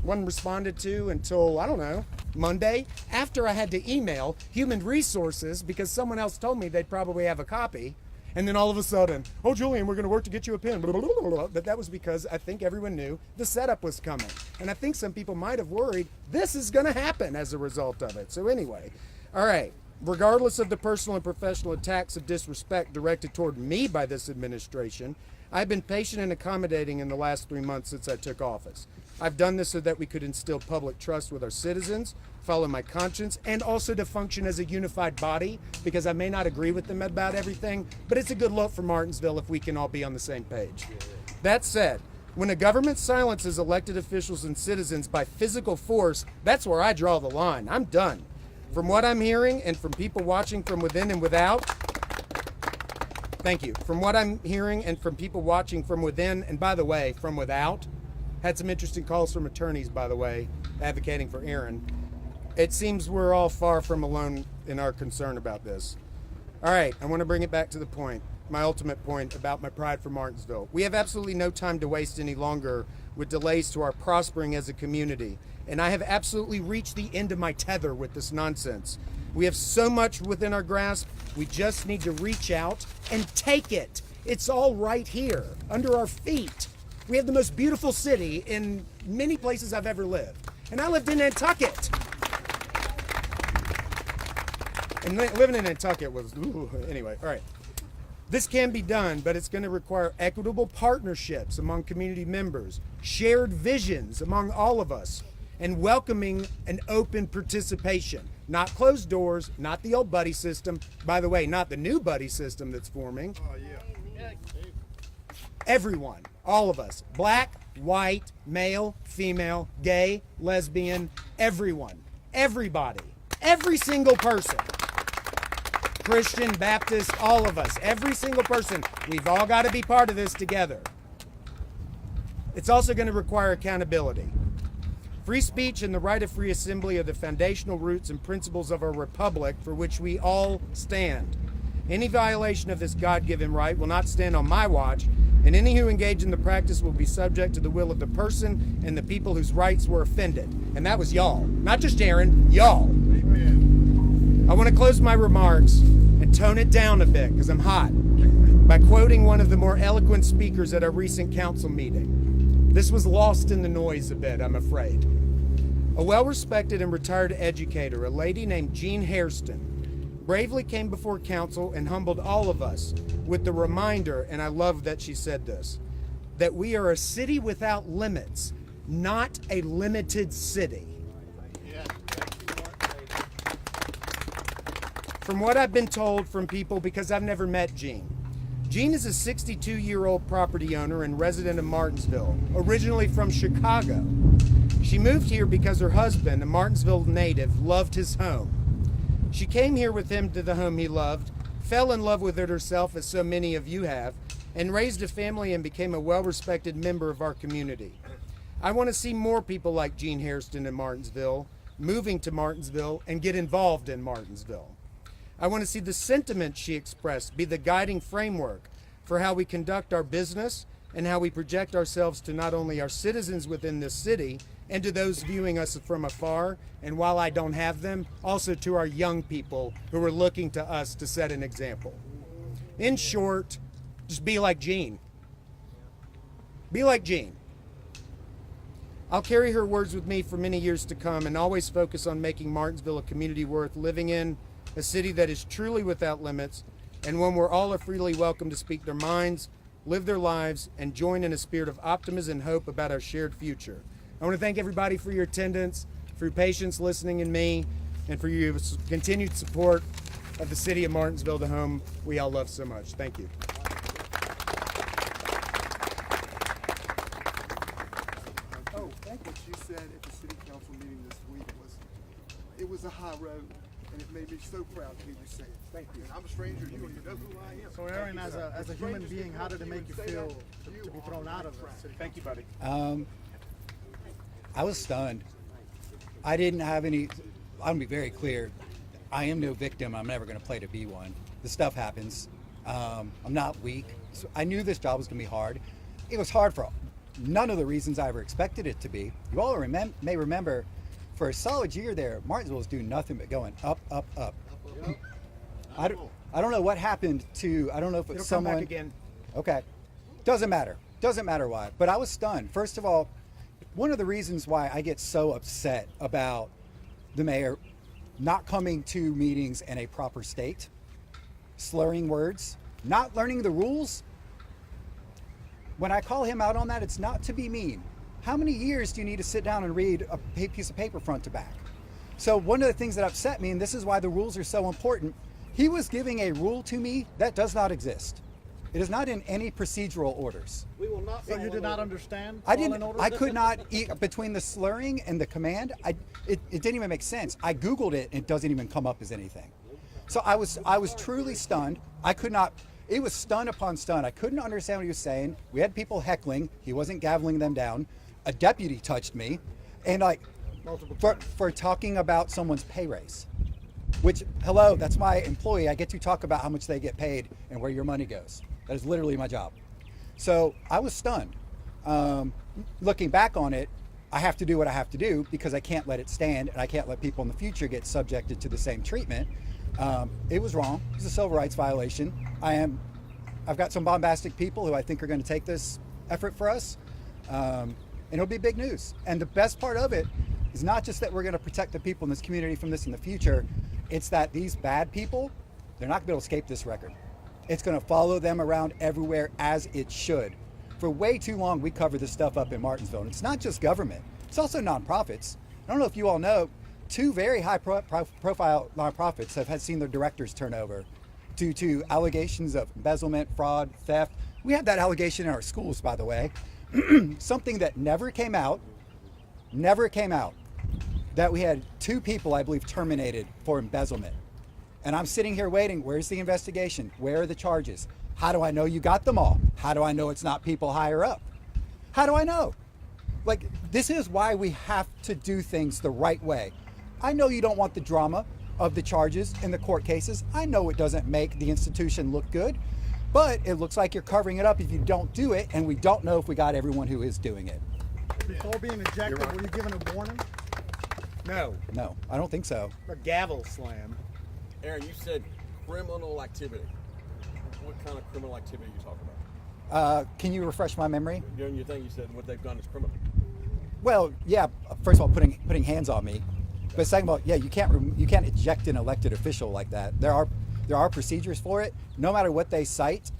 Wasn't responded to until, I don't know, Monday, after I had to email human resources because someone else told me they'd probably have a copy. And then all of a sudden, oh, Julian, we're going to work to get you a pen. Blah, blah, blah, blah. But that was because I think everyone knew the setup was coming. And I think some people might have worried this is going to happen as a result of it. So anyway, all right. Regardless of the personal and professional attacks of disrespect directed toward me by this administration, I've been patient and accommodating in the last 3 months since I took office. I've done this so that we could instill public trust with our citizens, follow my conscience, and also to function as a unified body, because I may not agree with them about everything, but it's a good look for Martinsville if we can all be on the same page. That said, when a government silences elected officials and citizens by physical force, that's where I draw the line. I'm done. From what I'm hearing and from people watching from within and without, thank you. From what I'm hearing and from people watching from within, and by the way, from without, had some interesting calls from attorneys, by the way, advocating for Aaron. It seems we're all far from alone in our concern about this. All right, I want to bring it back to the point, my ultimate point about my pride for Martinsville. We have absolutely no time to waste any longer with delays to our prospering as a community. And I have absolutely reached the end of my tether with this nonsense. We have so much within our grasp, we just need to reach out and take it. It's all right here, under our feet. We have the most beautiful city in many places I've ever lived. And I lived in Nantucket. And living in Nantucket was, anyway, all right. This can be done, but it's going to require equitable partnerships among community members, shared visions among all of us, and welcoming an open participation. Not closed doors, not the old buddy system. By the way, not the new buddy system that's forming. Everyone, all of us, black, white, male, female, gay, lesbian, everyone, everybody, every single person. Christian, Baptist, all of us, every single person, we've all got to be part of this together. It's also going to require accountability. Free speech and the right of free assembly are the foundational roots and principles of our republic for which we all stand. Any violation of this God-given right will not stand on my watch, and any who engage in the practice will be subject to the will of the person and the people whose rights were offended. And that was y'all, not just Aaron, y'all. Amen. I want to close my remarks and tone it down a bit because I'm hot by quoting one of the more eloquent speakers at our recent council meeting. This was lost in the noise a bit, I'm afraid. A well-respected and retired educator, a lady named Jean Hairston, bravely came before council and humbled all of us with the reminder, and I love that she said this, that we are a city without limits, not a limited city. From what I've been told from people, because I've never met Jean, Jean is a 62-year-old property owner and resident of Martinsville, originally from Chicago. She moved here because her husband, a Martinsville native, loved his home. She came here with him to the home he loved, fell in love with it herself, as so many of you have, and raised a family and became a well-respected member of our community. I want to see more people like Jean Hairston in Martinsville, moving to Martinsville, and get involved in Martinsville. I want to see the sentiments she expressed be the guiding framework for how we conduct our business and how we project ourselves to not only our citizens within this city and to those viewing us from afar, and while I don't have them, also to our young people who are looking to us to set an example. In short, just be like Jean. Be like Jean. I'll carry her words with me for many years to come and always focus on making Martinsville a community worth living in, a city that is truly without limits, and one where all are freely welcome to speak their minds, live their lives, and join in a spirit of optimism and hope about our shared future. I want to thank everybody for your attendance, for your patience listening in me, and for your continued support of the city of Martinsville, the home we all love so much. Thank you. Oh, I think what you said at the city council meeting this week was a high road, and it made me so proud to hear you say it. Thank you. And I'm a stranger to you, and you know who I am. So Aaron, as a human being, how did it make you feel to be thrown out of the city? Thank you, buddy. I was stunned. I didn't have any, I'm gonna be very clear, I am no victim. I'm never gonna play to be one. This stuff happens. I'm not weak. So I knew this job was gonna be hard. It was hard for none of the reasons I ever expected it to be. You all may remember for a solid year there, Martinsville was doing nothing but going up, up, up. I don't know what happened to, I don't know if it's It'll someone. come back again. Okay. Doesn't matter. Doesn't matter why. But I was stunned. First of all, one of the reasons why I get so upset about the mayor not coming to meetings in a proper state, slurring words, not learning the rules. When I call him out on that, it's not to be mean. How many years do you need to sit down and read a piece of paper front to back? So one of the things that upset me, and this is why the rules are so important, he was giving a rule to me that does not exist. It is not in any procedural orders. So you did not understand? I all in didn't. order? I could not between the slurring and the command. It didn't even make sense. I Googled it and it doesn't even come up as anything. So I was truly stunned. I could not. It was stun upon stun. I couldn't understand what he was saying. We had people heckling. He wasn't gaveling them down. A deputy touched me, and like for talking about someone's pay raise. Which, hello, that's my employee. I get to talk about how much they get paid and where your money goes. That is literally my job. So I was stunned. Looking back on it, I have to do what I have to do because I can't let it stand, and I can't let people in the future get subjected to the same treatment. It was wrong. It's a civil rights violation. I've got some bombastic people who I think are going to take this effort for us, and it'll be big news. And the best part of it is not just that we're going to protect the people in this community from this in the future. It's that these bad people, they're not going to be able to escape this record. It's going to follow them around everywhere as it should. For way too long, we cover this stuff up in Martinsville. And it's not just government. It's also nonprofits. I don't know if you all know, 2 very high profile nonprofits have seen their directors turn over due to allegations of embezzlement, fraud, theft. We had that allegation in our schools, by the way. Something that never came out, that we had 2 people, I believe, terminated for embezzlement. And I'm sitting here waiting, where's the investigation? Where are the charges? How do I know you got them all? How do I know it's not people higher up? How do I know? Like, this is why we have to do things the right way. I know you don't want the drama of the charges in the court cases. I know it doesn't make the institution look good, but it looks like you're covering it up if you don't do it, and we don't know if we got everyone who is doing it. Before being ejected, were you given a warning? No. No, I don't think so. A gavel slam. Aaron, you said criminal activity. What kind of criminal activity are you talking about? Can you refresh my memory? During your thing, you said what they've done is criminal. Well, yeah. First of all, putting hands on me, but second of all, yeah, you can't eject an elected official like that. There are procedures for it. No matter what they cite,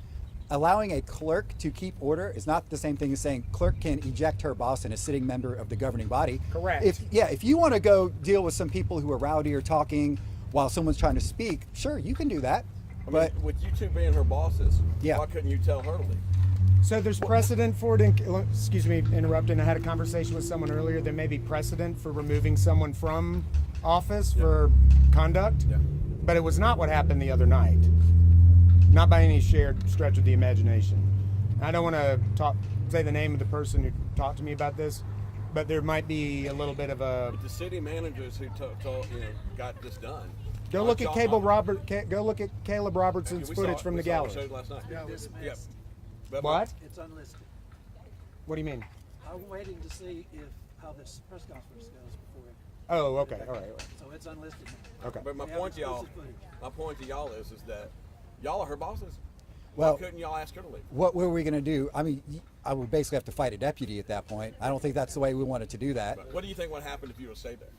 allowing a clerk to keep order is not the same thing as saying clerk can eject her boss and a sitting member of the governing body. Correct. If you want to go deal with some people who are rowdy or talking while someone's trying to speak, sure, you can do that. But with you 2 being her bosses, Yeah. why couldn't you tell her to leave? So there's precedent for it. Excuse me, interrupting. I had a conversation with someone earlier. There may be precedent for removing someone from office for conduct, but it was not what happened the other night. Not by any shared stretch of the imagination. I don't want to say the name of the person who talked to me about this, but there might be a little bit of a. But the city managers who got this done. Go look at Go look at Caleb Robertson's We footage saw it. from We the saw it. gallery. We showed last night. Yeah. But What? It's unlisted. What do you mean? I'm waiting to see how this press conference goes before it. Oh, okay. All right. So it's unlisted. Okay. But my We have point to y'all, exclusive footage. is that y'all are her bosses. Well, Why couldn't y'all ask her to leave? what were we going to do? I mean, I would basically have to fight a deputy at that point. I don't think that's the way we wanted to do that. But what do you think would happen if you would have stayed there?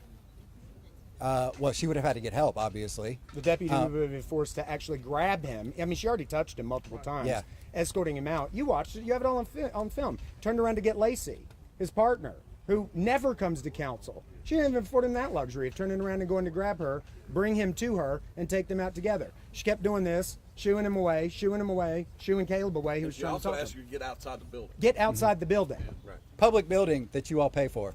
Well, she would have had to get help, obviously. The deputy would have been forced to actually grab him. I mean, she already touched him multiple times, Yeah. escorting him out. You watched it. You have it all on film. Turned around to get Lacey, his partner, who never comes to council. She didn't even afford him that luxury of turning around and going to grab her, bring him to her, and take them out together. She kept doing this, shooing him away, shooing Caleb away. He was She trying to also talk to asked him. you to get outside the building. Get outside the building. Right. Public building that you all pay for.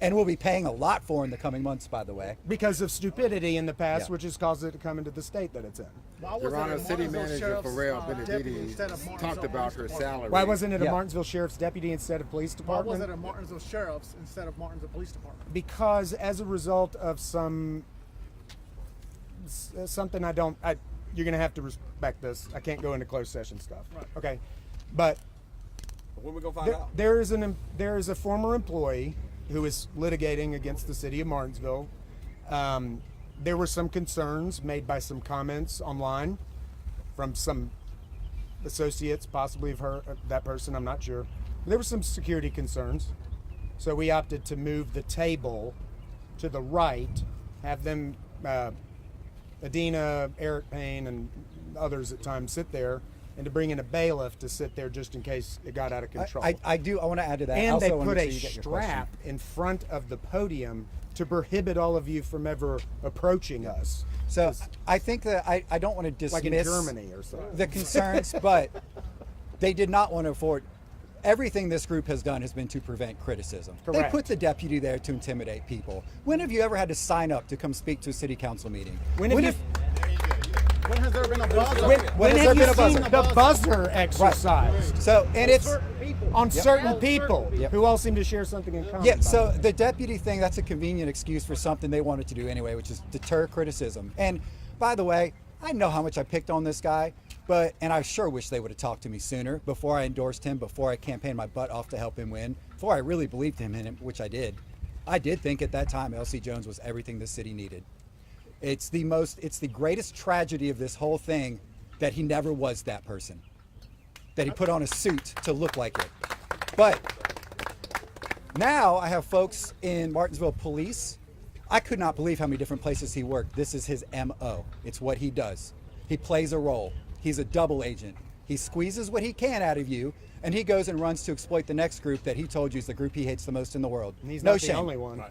And we'll be paying a lot for in the coming months, by the way. Because of stupidity in the past, Yeah. which has caused it to come into the state that it's in. Why was Your it Honor, a City Martinsville Manager Sheriff's, Pharrell deputy Benedetti instead of Martinsville talked about her Police Department? salary. Why wasn't it a Martinsville Sheriff's deputy instead of police Why department? was it a Martinsville Sheriff's instead of Martinsville Police Department? Because as a result of something you're gonna have to respect this. I can't go into closed session stuff. Right. Okay, but When we gonna find out? there is a former employee who is litigating against the city of Martinsville. There were some concerns made by some comments online from some associates, possibly of that person, I'm not sure. There were some security concerns. So we opted to move the table to the right, have them, Adina, Eric Payne, and others at times sit there, and to bring in a bailiff to sit there just in case it got out of control. I want to add to that. And Also, they I wanna put make a sure you get your question. strap in front of the podium to prohibit all of you from ever approaching us. So I think that I don't want to dismiss Like in Germany or something. the concerns, but they did not want to afford. Everything this group has done has been to prevent criticism. Correct. They put the deputy there to intimidate people. When have you ever had to sign up to come speak to a city council meeting? When has there been a buzzer? when has have there you been a seen buzzer? the buzzer exercise? So, and it's On certain people Yep. who all seem to share something in common. yeah. by So the way. the deputy thing, that's a convenient excuse for something they wanted to do anyway, which is deter criticism. And by the way, I know how much I picked on this guy, and I sure wish they would have talked to me sooner before I endorsed him, before I campaigned my butt off to help him win, before I really believed in him, which I did. I did think at that time LC Jones was everything the city needed. It's the greatest tragedy of this whole thing that he never was that person. That he put on a suit to look like it. But now I have folks in Martinsville Police. I could not believe how many different places he worked. This is his MO. It's what he does. He plays a role. He's a double agent. He squeezes what he can out of you, and he goes and runs to exploit the next group that he told you is the group he hates the most in the world. And he's no not shame. the only one.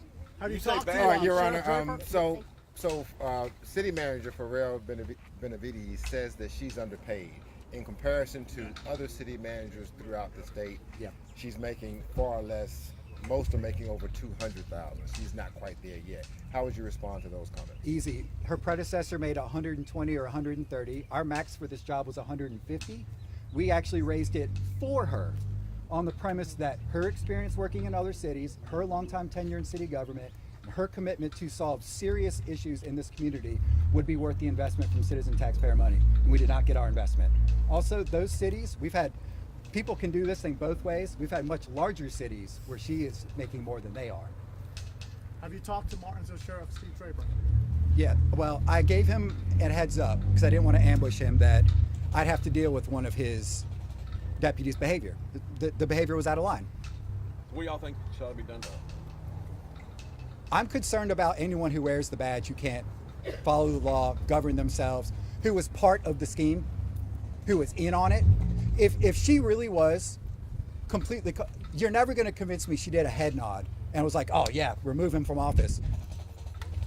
Have you say talked to bad. All right, Your Honor. Sheriff Draper? So City Manager Pharrell Benavides says that she's underpaid in comparison to other city managers throughout the state. Yeah. She's making far less. Most are making over $200,000. She's not quite there yet. How would you respond to those comments? Easy. Her predecessor made 120 or 130. Our max for this job was 150. We actually raised it for her on the premise that her experience working in other cities, her longtime tenure in city government, and her commitment to solve serious issues in this community would be worth the investment from citizen taxpayer money. And we did not get our investment. Also, those cities, people can do this thing both ways. We've had much larger cities where she is making more than they are. Have you talked to Martinsville Sheriff Steve Draper? Yeah, well, I gave him a heads up because I didn't want to ambush him that I'd have to deal with one of his deputies' behavior. The behavior was out of line. What do y'all think should be done to her? I'm concerned about anyone who wears the badge who can't follow the law, govern themselves, who was part of the scheme, who was in on it. If she really was completely, you're never going to convince me she did a head nod and was like, oh yeah, remove him from office.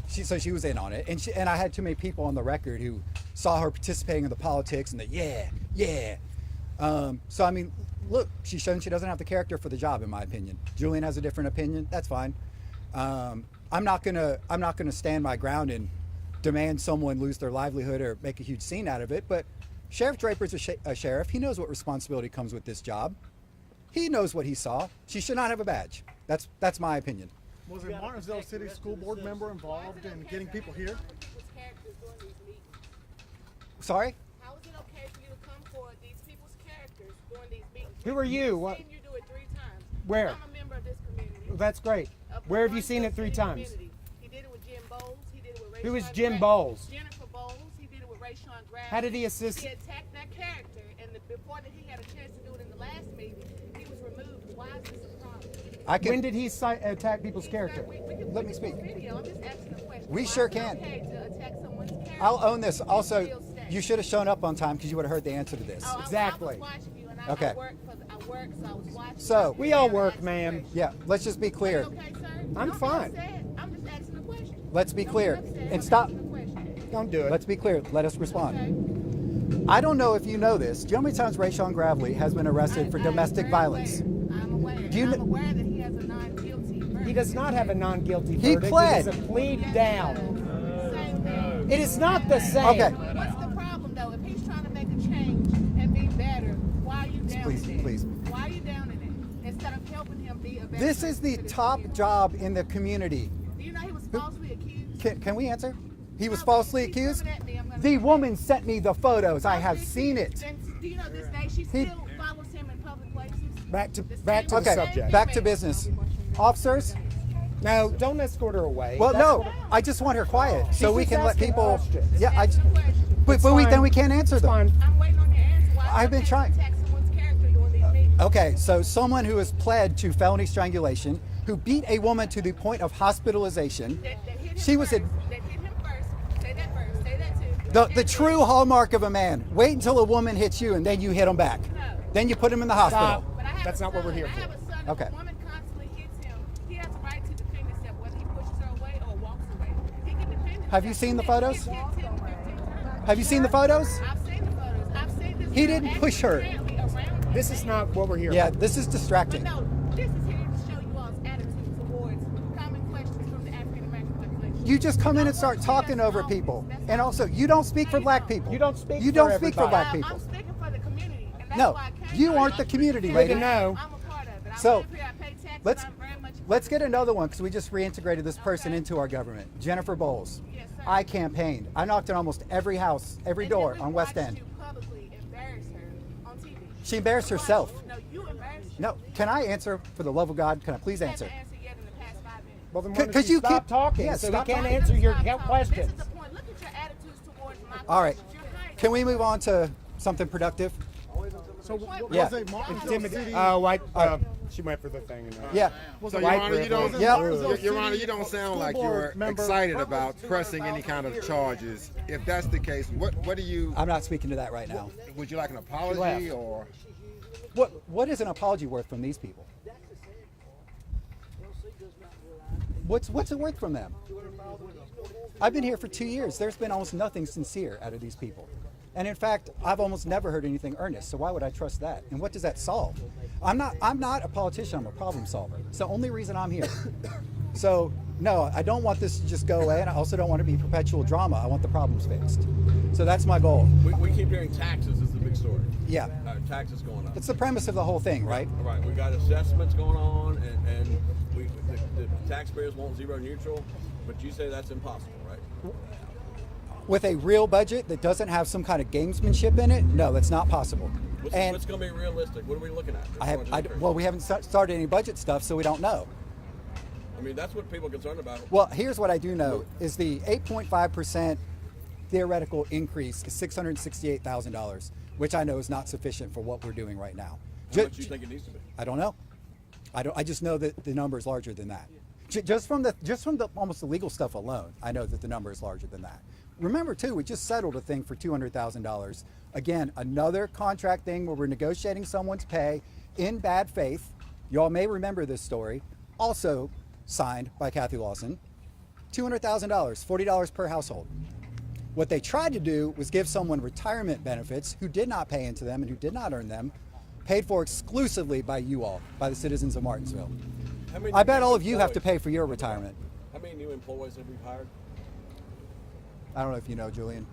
So she was in on it, and I had too many people on the record who saw her participating in the politics and the yeah. So I mean, look, she's shown she doesn't have the character for the job, in my opinion. Julian has a different opinion. That's fine. I'm not gonna stand my ground and demand someone lose their livelihood or make a huge scene out of it. But Sheriff Draper's a sheriff. He knows what responsibility comes with this job. He knows what he saw. She should not have a badge. That's my opinion. Was a Martinsville City School Board member involved in getting people here? Sorry? How is it okay for you to come forward these people's characters during these meetings? Who are you? I've What? seen you do it 3 times. Where? I'm a member of this community. That's great. Of the Where have you seen it Martinsville 3 City times? community. He did it with Jim Bowles. He did it with Ray Who is Sean Jim Grab- Bowles? Jennifer Bowles. He did it with Ray Sean Grab. How did he assist- He attacked that character, and before that he had a chance to do it in the last meeting, he was removed. Why is this a problem? When did he attack people's character? Let me speak. Video. I'm just asking a question. We Why sure is it can. okay to attack someone's character? I'll own this. and Also, still stay? you should have shown up on time because you would have heard the answer to this. Oh, Exactly. I was watching you, and Okay. I work, so I was watching. So- We all work, ma'am. Yeah, let's just be clear. Okay, sir. I'm Don't be fine. upset. I'm just asking a question. Let's be Don't clear. upset. And I'm stop. asking a question. Don't do it. Let's be clear. Let us respond. Okay. I don't know if you know this. Do you know how many times Rayshawn Gravely has been arrested for I'm domestic very violence? aware. I'm aware. Do you I'm kn- aware that he has a non-guilty verdict. He does not have a non-guilty He verdict. pled. It is a plea down. Same thing. It is not the same. Okay. What's the problem though? If he's trying to make a change and be better, why are you down Please, in it? please. Why are you down in it? Instead of helping him be a better This is the person to top community. job in the community. Do you know he was falsely accused? Can we answer? He was No, falsely keep accused? coming at me, I'm gonna- The woman sent me the photos. I have Did seen she- it. and do you know this day she He- still follows him in public places? Back to The the same Okay, subject. back to business. Officers, No, don't escort her away. Well, That's no, what- I just want her quiet so She's we just can let asking people. questions. Yeah, It's but fine. then we can't answer It's them. fine. I'm waiting on your answer. Why I've been trying. Attack someone's character during these meetings. Okay, so someone who has pled to felony strangulation, who beat a woman to the point of hospitalization, That hit him she was first. a, That hit him first. Say that first. Say that too. the true hallmark of a man. Wait until a woman hits you and then you hit them back. No. Then you put him in the hospital. But I have That's a not what we're son. here I for. have a son. Okay. If a woman constantly hits him, he has a right to defend himself, whether he pushes her away or walks away. He can defend himself. Have you seen the He gets photos? hit 10 to 15 times. Have you seen the photos? I've seen the photos. I've seen this. He girl didn't push her. apparently around him. This is not what we're here Yeah, for. this is But distracting. no, this is here to show you all's attitude towards common questions from the African American population. You just come in and start talking over people. And also, you don't speak for black people. You don't speak You for don't speak for everybody. black people. I'm speaking for the community. And that's No, why I came you here. aren't the community, Good lady. to know. I'm a part of it. I So, live here, I pay taxes, let's I'm very much let's get another one because we just reintegrated this person into our government. Jennifer Bowles. Yes, sir. I campaigned. I knocked on almost every house, every And door then we on West watched End. You publicly embarrass her on TV. She embarrassed herself. No, you embarrassed her. No, can I answer for the love of God? Can I please You haven't answer? answered yet in the past 5 minutes. Well, then why Could don't you you stop keep- talking Yeah, so stop we can't talking. answer your Stop talking. questions? This is the point. Look at your attitudes towards my All right. questions. You're hiding. Can we move on to something productive? So Yeah. was a Martinsville Intimidate. City? She went for the thing. Yeah. So, Your White Honor, you don't, privilege. Yeah. Your Honor, you don't sound like you're excited about pressing any kind of charges. If that's the case, what do you? I'm not speaking to that right now. Would you like an apology or? What is an apology worth from these people? What's it worth from them? I've been here for 2 years. There's been almost nothing sincere out of these people. And in fact, I've almost never heard anything earnest. So why would I trust that? And what does that solve? I'm not a politician, I'm a problem solver. It's the only reason I'm here. So no, I don't want this to just go away, and I also don't want it to be perpetual drama. I want the problems fixed. So that's my goal. We keep hearing taxes is the big story. Yeah. Taxes going up. It's the premise of the whole thing, right? Right. We got assessments going on, and the taxpayers want zero neutral, but you say that's impossible, right? With a real budget that doesn't have some kind of gamesmanship in it, no, that's not possible. And What's going to be realistic? What are we looking at? well, we haven't started any budget stuff, so we don't know. I mean, that's what people are concerned about. Well, here's what I do know is the 8.5% theoretical increase is $668,000, which I know is not sufficient for what we're doing right now. How much do you think it needs to be? I don't know. I just know that the number is larger than that. Just from the almost the legal stuff alone, I know that the number is larger than that. Remember too, we just settled a thing for $200,000. Again, another contract thing where we're negotiating someone's pay in bad faith. Y'all may remember this story. Also signed by Kathy Lawson. $200,000, $40 per household. What they tried to do was give someone retirement benefits who did not pay into them and who did not earn them, paid for exclusively by you all, by the citizens of Martinsville. I bet all of you have to pay for your retirement. How many new employees have we hired? I don't know if you know, Julian.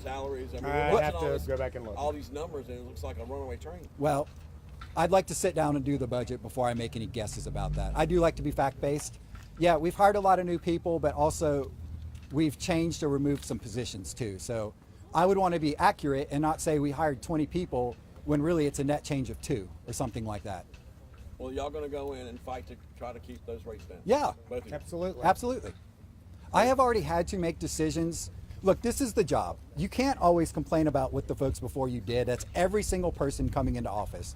Salaries? I mean, I'd we're have watching to go back and look. all these numbers, and it looks like a runaway train. Well, I'd like to sit down and do the budget before I make any guesses about that. I do like to be fact-based. Yeah, we've hired a lot of new people, but also we've changed or removed some positions too. So I would want to be accurate and not say we hired 20 people when really it's a net change of 2 or something like that. Well, y'all going to go in and fight to try to keep those rates down? Yeah. Both of you. Absolutely. Absolutely. I have already had to make decisions. Look, this is the job. You can't always complain about what the folks before you did. That's every single person coming into office.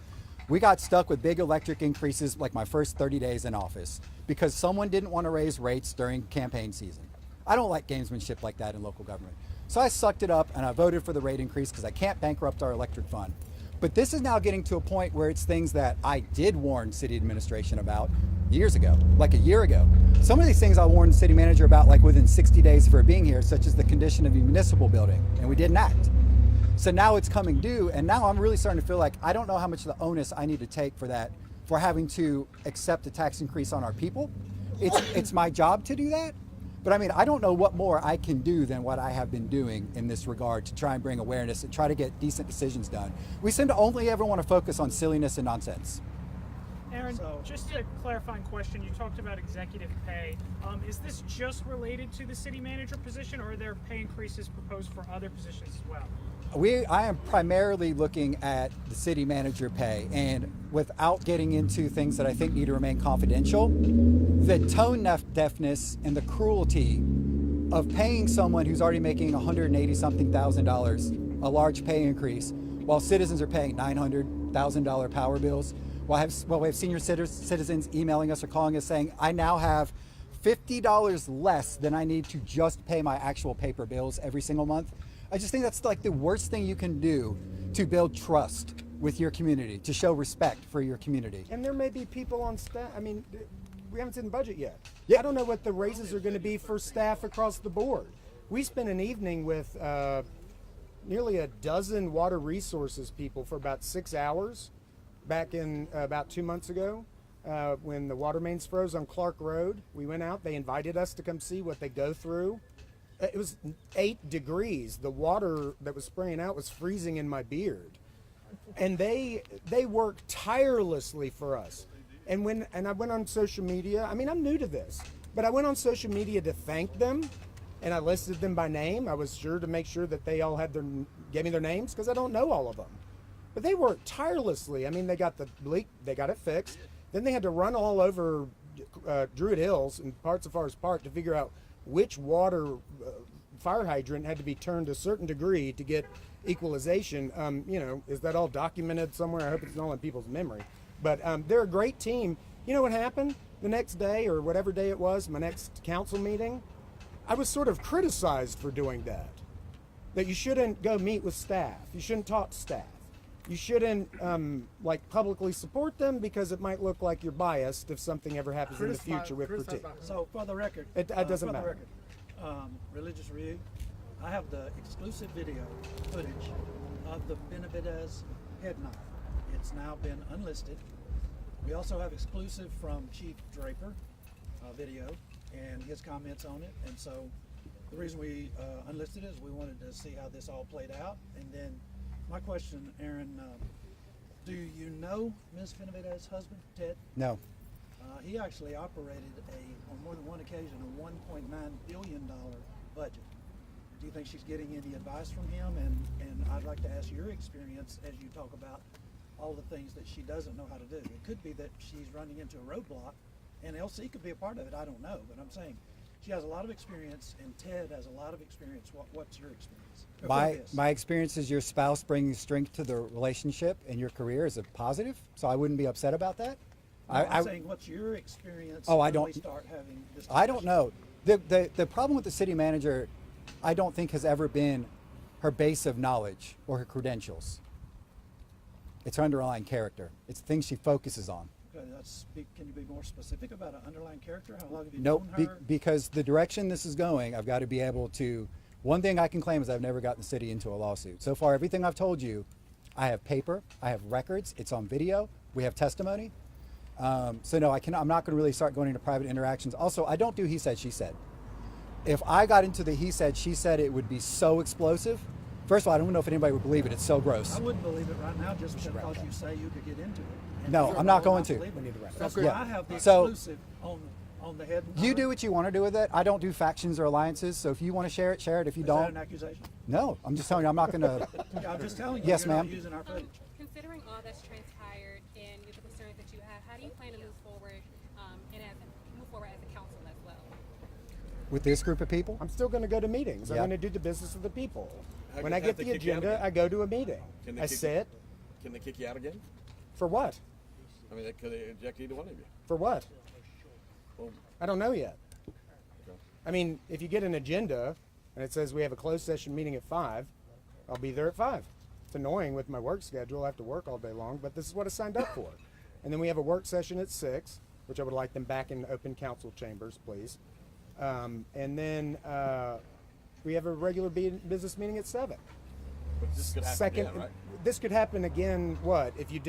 We got stuck with big electric increases like my first 30 days in office because someone didn't want to raise rates during campaign season. I don't like gamesmanship like that in local government. So I sucked it up and I voted for the rate increase because I can't bankrupt our electric fund. But this is now getting to a point where it's things that I did warn city administration about years ago, like a year ago. Some of these things I warned the city manager about like within 60 days for being here, such as the condition of the municipal building, and we didn't act. So now it's coming due, and now I'm really starting to feel like I don't know how much of the onus I need to take for that, for having to accept a tax increase on our people. It's my job to do that. But I mean, I don't know what more I can do than what I have been doing in this regard to try and bring awareness and try to get decent decisions done. We seem to only ever want to focus on silliness and nonsense. Aaron, just a clarifying question. You talked about executive pay. Is this just related to the city manager position, or are there pay increases proposed for other positions as well? I am primarily looking at the city manager pay, and without getting into things that I think need to remain confidential, the tone deafness and the cruelty of paying someone who's already making $180,000 a large pay increase, while citizens are paying $900,000 power bills. We have senior citizens emailing us or calling us saying, I now have $50 less than I need to just pay my actual paper bills every single month. I just think that's like the worst thing you can do to build trust with your community, to show respect for your community. And there may be people on staff. I mean, we haven't seen the budget yet. Yeah. I don't know what the raises are going to be for staff across the board. We spent an evening with nearly a dozen water resources people for about 6 hours back in about 2 months ago when the water mains froze on Clark Road. We went out. They invited us to come see what they go through. It was 8 degrees. The water that was spraying out was freezing in my beard. And they worked tirelessly for us. And I went on social media. I mean, I'm new to this, but I went on social media to thank them, and I listed them by name. I was sure to make sure that they all had gave me their names, because I don't know all of them. But they worked tirelessly. I mean, they got the leak, they got it fixed. Then they had to run all over Druid Hills and parts of Forest Park to figure out which water fire hydrant had to be turned a certain degree to get equalization. You know, is that all documented somewhere? I hope it's all in people's memory. But they're a great team. You know what happened the next day, or whatever day it was, my next council meeting? I was sort of criticized for doing that. That you shouldn't go meet with staff. You shouldn't talk to staff. You shouldn't like publicly support them, because it might look like you're biased if something ever happens in the future with Reputational. So for the record, It doesn't for the matter. record, Religious Review, I have the exclusive video footage of the Benavidez head knife. It's now been unlisted. We also have exclusive from Chief Draper video and his comments on it. And so the reason we unlisted it is we wanted to see how this all played out. And then my question, Aaron, do you know Ms. Benavidez's husband, Ted? No. He actually operated on more than one occasion, a $1.9 billion budget. Do you think she's getting any advice from him? And I'd like to ask your experience as you talk about all the things that she doesn't know how to do. It could be that she's running into a roadblock, and LC could be a part of it. I don't know, but I'm saying she has a lot of experience, and Ted has a lot of experience. What's your experience? My experience is your spouse bringing strength to the relationship and your career is a positive, so I wouldn't be upset about that. I'm saying, what's your experience I when don't- we start having this discussion? I don't know. The problem with the city manager, I don't think has ever been her base of knowledge or her credentials. It's her underlying character. It's things she focuses on. Okay, can you be more specific about an underlying character? How long have you Nope, known her? because the direction this is going, I've got to be able to, one thing I can claim is I've never gotten the city into a lawsuit. So far, everything I've told you, I have paper, I have records, it's on video, we have testimony. So no, I'm not going to really start going into private interactions. Also, I don't do he said, she said. If I got into the he said, she said, it would be so explosive. First of all, I don't know if anybody would believe it. It's so gross. I wouldn't believe it right now just because you say you could get into it. And No, you're I'm not all going about to. believing We it. need to wrap it That's up. why Yeah. I have the So- exclusive on the head. You do what you want to do with it. I don't do factions or alliances. So if you want to share it, share it. If you Is that don't, an accusation? no. I'm just telling you, I'm not going to. I'm just telling you. Yes, you're not ma'am. using our footage. Considering all that's transpired and the concerns that you have, how do you plan to move forward as a council as well? With this group of people, I'm still going to go to meetings. I'm Yeah. going to do the business of the people. How When can- I get have they the kick you out agenda, again? I go to a meeting. Can they I kick you- sit. Can they kick you out again? For what? I mean, could they eject either one of you? For what? Well, I don't know yet. okay. I mean, if you get an agenda and it says we have a closed session meeting at 5, I'll be there at 5. It's annoying with my work schedule. I have to work all day long, but this is what I signed up for. And then we have a work session at 6, which I would like them back in open council chambers, please. And then we have a regular business meeting at 7. But this could happen Second, again, right? this could happen again. What if you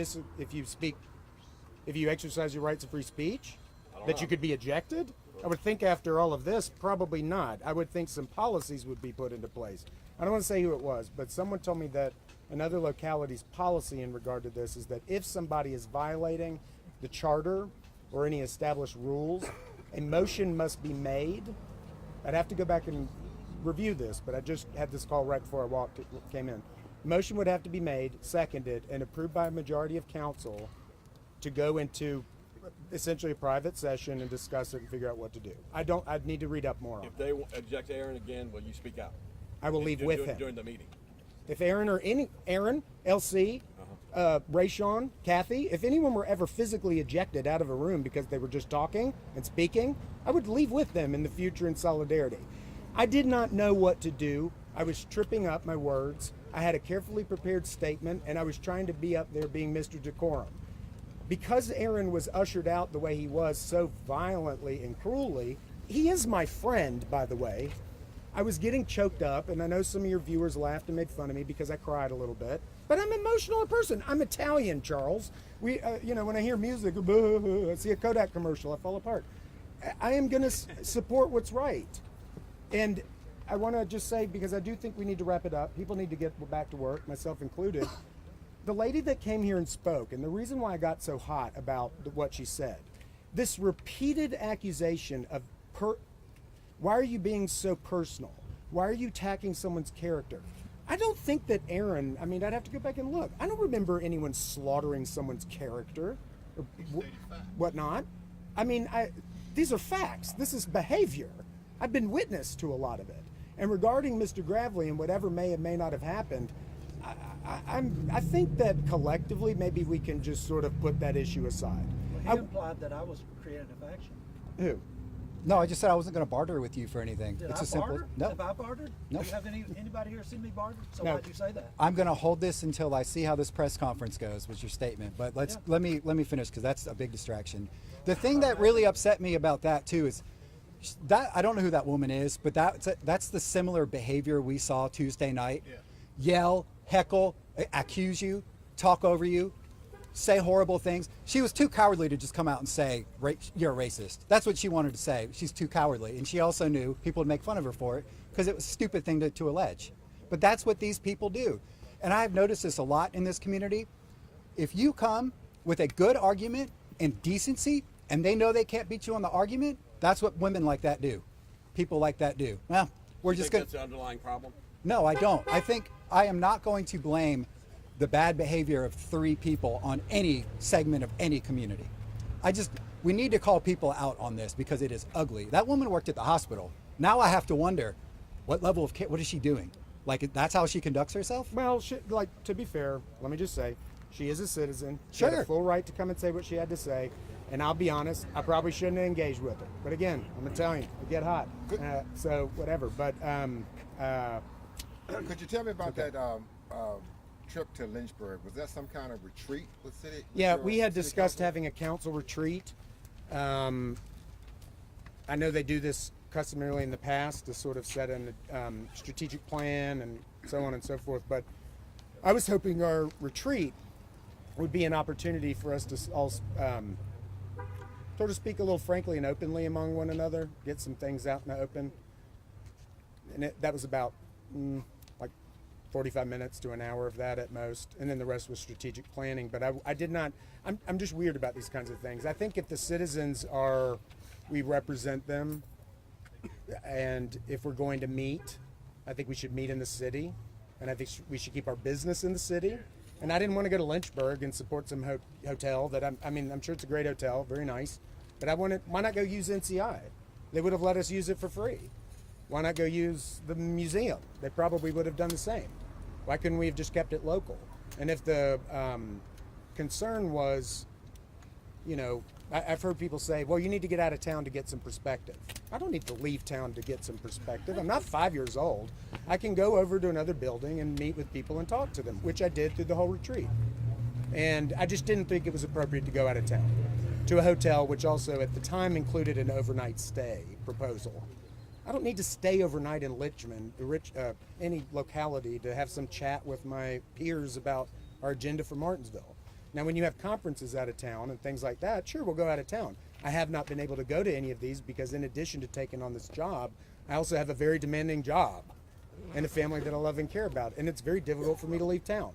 if you exercise your rights of free speech, that you could be ejected? I would think after all of this, probably not. I would think some policies would be put into place. I don't want to say who it was, but someone told me that another locality's policy in regard to this is that if somebody is violating the charter or any established rules, a motion must be made. I'd have to go back and review this, but I just had this call right before I came in. motion would have to be made, seconded, and approved by a majority of council to go into essentially a private session and discuss it and figure out what to do. I'd need to read up more on it. If they object to Aaron again, will you speak out? I will leave with him. During the meeting. If Aaron or Aaron, LC, Rayshawn, Kathy, if anyone were ever physically ejected out of a room because they were just talking and speaking, I would leave with them in the future in solidarity. I did not know what to do. I was tripping up my words. I had a carefully prepared statement, and I was trying to be up there being Mr. Decorum. Because Aaron was ushered out the way he was so violently and cruelly, he is my friend, by the way. I was getting choked up, and I know some of your viewers laughed and made fun of me because I cried a little bit. But I'm an emotional person. I'm Italian, Charles. We, when I hear music, I see a Kodak commercial, I fall apart. I am going to support what's right. And I want to just say, because I do think we need to wrap it up. People need to get back to work, myself included. The lady that came here and spoke, and the reason why I got so hot about what she said, this repeated accusation of, why are you being so personal? Why are you attacking someone's character? I don't think that Aaron, I'd have to go back and look. I don't remember anyone slaughtering someone's character or whatnot. These are facts. This is behavior. I've been witness to a lot of it. And regarding Mr. Gravely and whatever may or may not have happened, I think that collectively maybe we can just sort of put that issue aside. Well, he implied that I was creating a faction. Who? No, I just said I wasn't going to barter with you for anything. Did It's I a simple. barter? No. Have I bartered? No. Do you have anybody here seen me barter? So No. why'd you say that? I'm going to hold this until I see how this press conference goes. Was your statement? But let me finish because that's a big distraction. The thing that really upset me about that too is that I don't know who that woman is, but that's the similar behavior we saw Tuesday night. Yeah. Yell, heckle, accuse you, talk over you, say horrible things. She was too cowardly to just come out and say, you're a racist. That's what she wanted to say. She's too cowardly. And she also knew people would make fun of her for it because it was a stupid thing to allege. But that's what these people do. And I've noticed this a lot in this community. If you come with a good argument and decency and they know they can't beat you on the argument, that's what women like that do. People like that do. Well, we're just going to... That's the underlying problem? No, I don't. I think I am not going to blame the bad behavior of 3 people on any segment of any community. We need to call people out on this because it is ugly. That woman worked at the hospital. Now I have to wonder, what level of care, what is she doing? Like, that's how she conducts herself? Well, to be fair, let me just say, she is a citizen. She Sure. had a full right to come and say what she had to say. And I'll be honest, I probably shouldn't have engaged with her. But again, I'm Italian. I get hot. So whatever. But could you tell me about that trip to Lynchburg? Was that some kind of retreat with city? Yeah, we had discussed having a council retreat. I know they do this customarily in the past to sort of set a strategic plan and so on and so forth. But I was hoping our retreat would be an opportunity for us to all sort of speak a little frankly and openly among one another, get some things out in the open. And that was about 45 minutes to an hour of that at most, and then the rest was strategic planning. But I did not, I'm just weird about these kinds of things. I think if the citizens we represent them, and if we're going to meet, I think we should meet in the city, and I think we should keep our business in the city. And I didn't want to go to Lynchburg and support some hotel that I'm sure it's a great hotel, very nice, but why not go use NCI? They would have let us use it for free. Why not go use the museum? They probably would have done the same. Why couldn't we have just kept it local? And if the concern was, I've heard people say, well, you need to get out of town to get some perspective. I don't need to leave town to get some perspective. I'm not 5 years old. I can go over to another building and meet with people and talk to them, which I did through the whole retreat. And I just didn't think it was appropriate to go out of town to a hotel, which also at the time included an overnight stay proposal. I don't need to stay overnight in Richmond, any locality, to have some chat with my peers about our agenda for Martinsville. Now, when you have conferences out of town and things like that, sure, we'll go out of town. I have not been able to go to any of these because in addition to taking on this job, I also have a very demanding job and a family that I love and care about. And it's very difficult for me to leave town.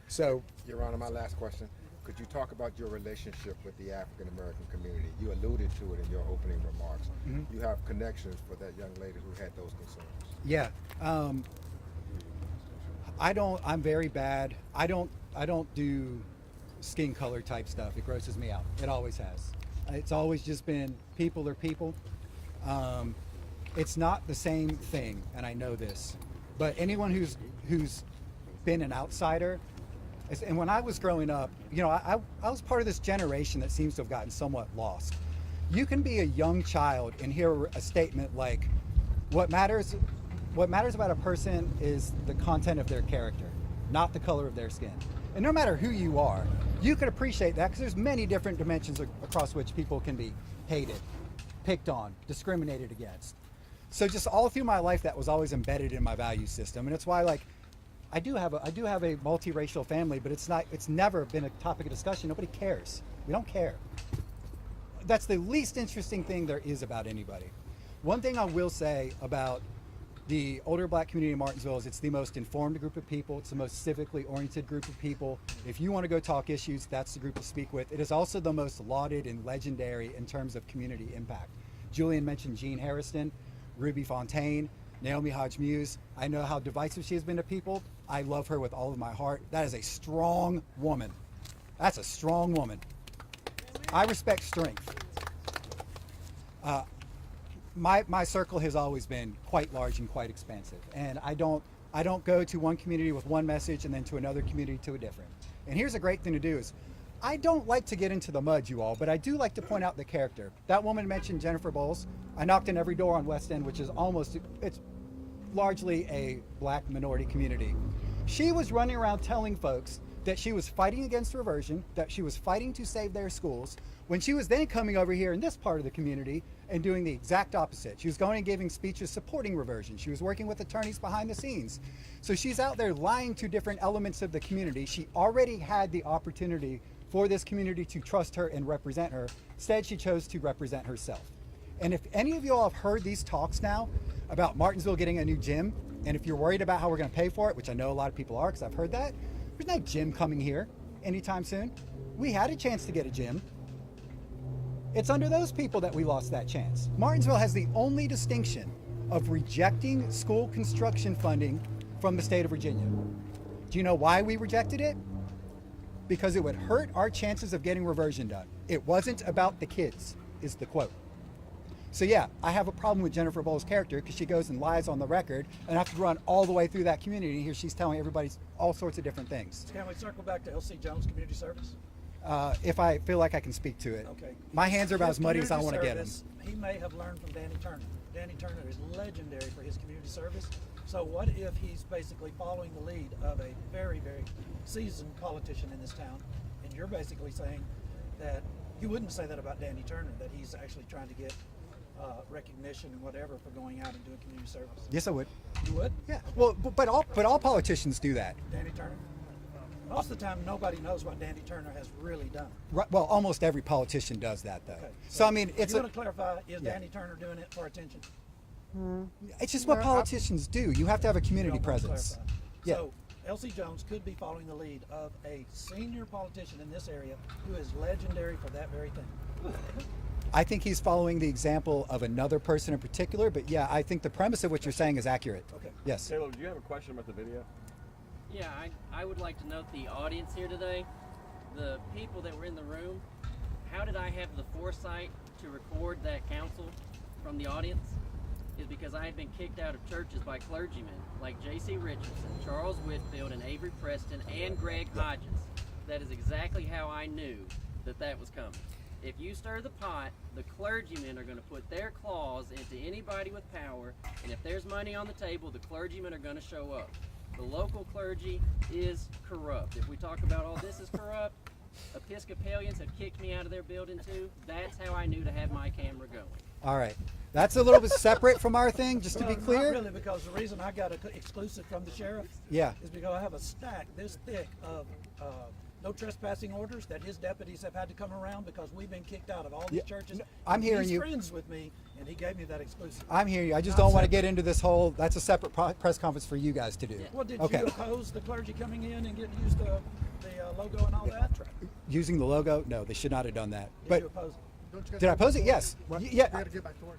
So, Your Honor, my last question. Could you talk about your relationship with the African American community? You alluded to it in your opening remarks. Mm-hmm. You have connections for that young lady who had those concerns. Yeah. I'm very bad. I don't do skin color type stuff. It grosses me out. It always has. It's always just been people are people. It's not the same thing, and I know this. But anyone who's been an outsider, and when I was growing up, you know, I was part of this generation that seems to have gotten somewhat lost. You can be a young child and hear a statement like, what matters about a person is the content of their character, not the color of their skin. And no matter who you are, you can appreciate that because there's many different dimensions across which people can be hated, picked on, discriminated against. So just all through my life, that was always embedded in my value system. And it's why, like, I do have a multiracial family, but it's never been a topic of discussion. Nobody cares. We don't care. That's the least interesting thing there is about anybody. One thing I will say about the older black community in Martinsville is it's the most informed group of people. It's the most civically oriented group of people. If you want to go talk issues, that's the group to speak with. It is also the most lauded and legendary in terms of community impact. Julian mentioned Jean Harrison, Ruby Fontaine, Naomi Hodge-Muse. I know how divisive she has been to people. I love her with all of my heart. That is a strong woman. That's a strong woman. I respect strength. My circle has always been quite large and quite expansive, and I don't go to one community with one message and then to another community to a different. And here's a great thing to do is, I don't like to get into the mud, you all, but I do like to point out the character. That woman mentioned Jennifer Bowles. I knocked on every door on West End, which is it's largely a black minority community. She was running around telling folks that she was fighting against reversion, that she was fighting to save their schools, when she was then coming over here in this part of the community and doing the exact opposite. She was going and giving speeches supporting reversion. She was working with attorneys behind the scenes. So she's out there lying to different elements of the community. She already had the opportunity for this community to trust her and represent her. Instead, she chose to represent herself. And if any of you all have heard these talks now about Martinsville getting a new gym, and if you're worried about how we're going to pay for it, which I know a lot of people are because I've heard that, there's no gym coming here anytime soon. We had a chance to get a gym. It's under those people that we lost that chance. Martinsville has the only distinction of rejecting school construction funding from the state of Virginia. Do you know why we rejected it? Because it would hurt our chances of getting reversion done. It wasn't about the kids, is the quote. So yeah, I have a problem with Jennifer Bowles' character because she goes and lies on the record, and I have to run all the way through that community. Here she's telling everybody all sorts of different things. Can we circle back to L.C. Jones Community Service? If I feel like I can speak to it. Okay. My hands are about as muddy as I want to get them. He may have learned from Danny Turner. Danny Turner is legendary for his community service. So what if he's basically following the lead of a very, very seasoned politician in this town, and you're basically saying that you wouldn't say that about Danny Turner, that he's actually trying to get recognition and whatever for going out and doing community service? Yes, I would. You would? Yeah. Well, but all politicians do that. Danny Turner? Most of the time, nobody knows what Danny Turner has really done. Right, well, almost every politician does that, though. Okay. So I mean, it's you want to clarify? Is Danny Turner doing it for attention? It's just what politicians do. You have to have a community presence. Yeah. So L.C. Jones could be following the lead of a senior politician in this area who is legendary for that very thing. I think he's following the example of another person in particular, but yeah, I think the premise of what you're saying is accurate. Okay. Yes. Taylor, do you have a question about the video? Yeah, I would like to note the audience here today, the people that were in the room. How did I have the foresight to record that council from the audience? Is because I had been kicked out of churches by clergymen like J.C. Richardson, Charles Whitfield, and Avery Preston, and Greg Hodges. That is exactly how I knew that that was coming. If you stir the pot, the clergymen are going to put their claws into anybody with power, and if there's money on the table, the clergymen are going to show up. The local clergy is corrupt. If we talk about all this is corrupt, Episcopalians have kicked me out of their building too. That's how I knew to have my camera going. All right. That's a little bit separate from our thing, just to be clear. Not really, because the reason I got an exclusive from the sheriff is because I have a stack this thick of no trespassing orders that his deputies have had to come around because we've been kicked out of all these churches. I'm hearing you. He's friends with me, and he gave me that exclusive. I'm hearing you. I just don't want to get into this whole, that's a separate press conference for you guys to do. Yeah. Well, did you oppose the clergy coming in and getting used to the logo and all that? Using the logo? No, they should not have done that. Did you oppose it? Did I oppose it? Yes. We Yeah. got to get back to work.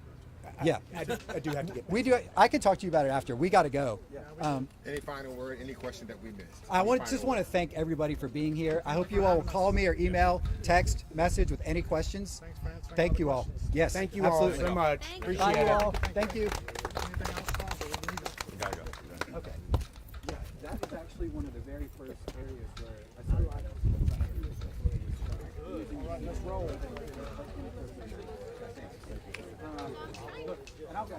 Yeah. I do have to get. We do. I can talk to you about it after. We got to go. Any final word? Any question that we missed? I just want to thank everybody for being here. I hope you all will call me or email, text, message with any questions. Thank you all. Yes. Thank you absolutely. all so much. Thank Appreciate Bye, it. you all. Thank you. You gotta go. Okay. Yeah, that was actually one of the very first areas where I started. All right, let's roll. Look, and I'll go.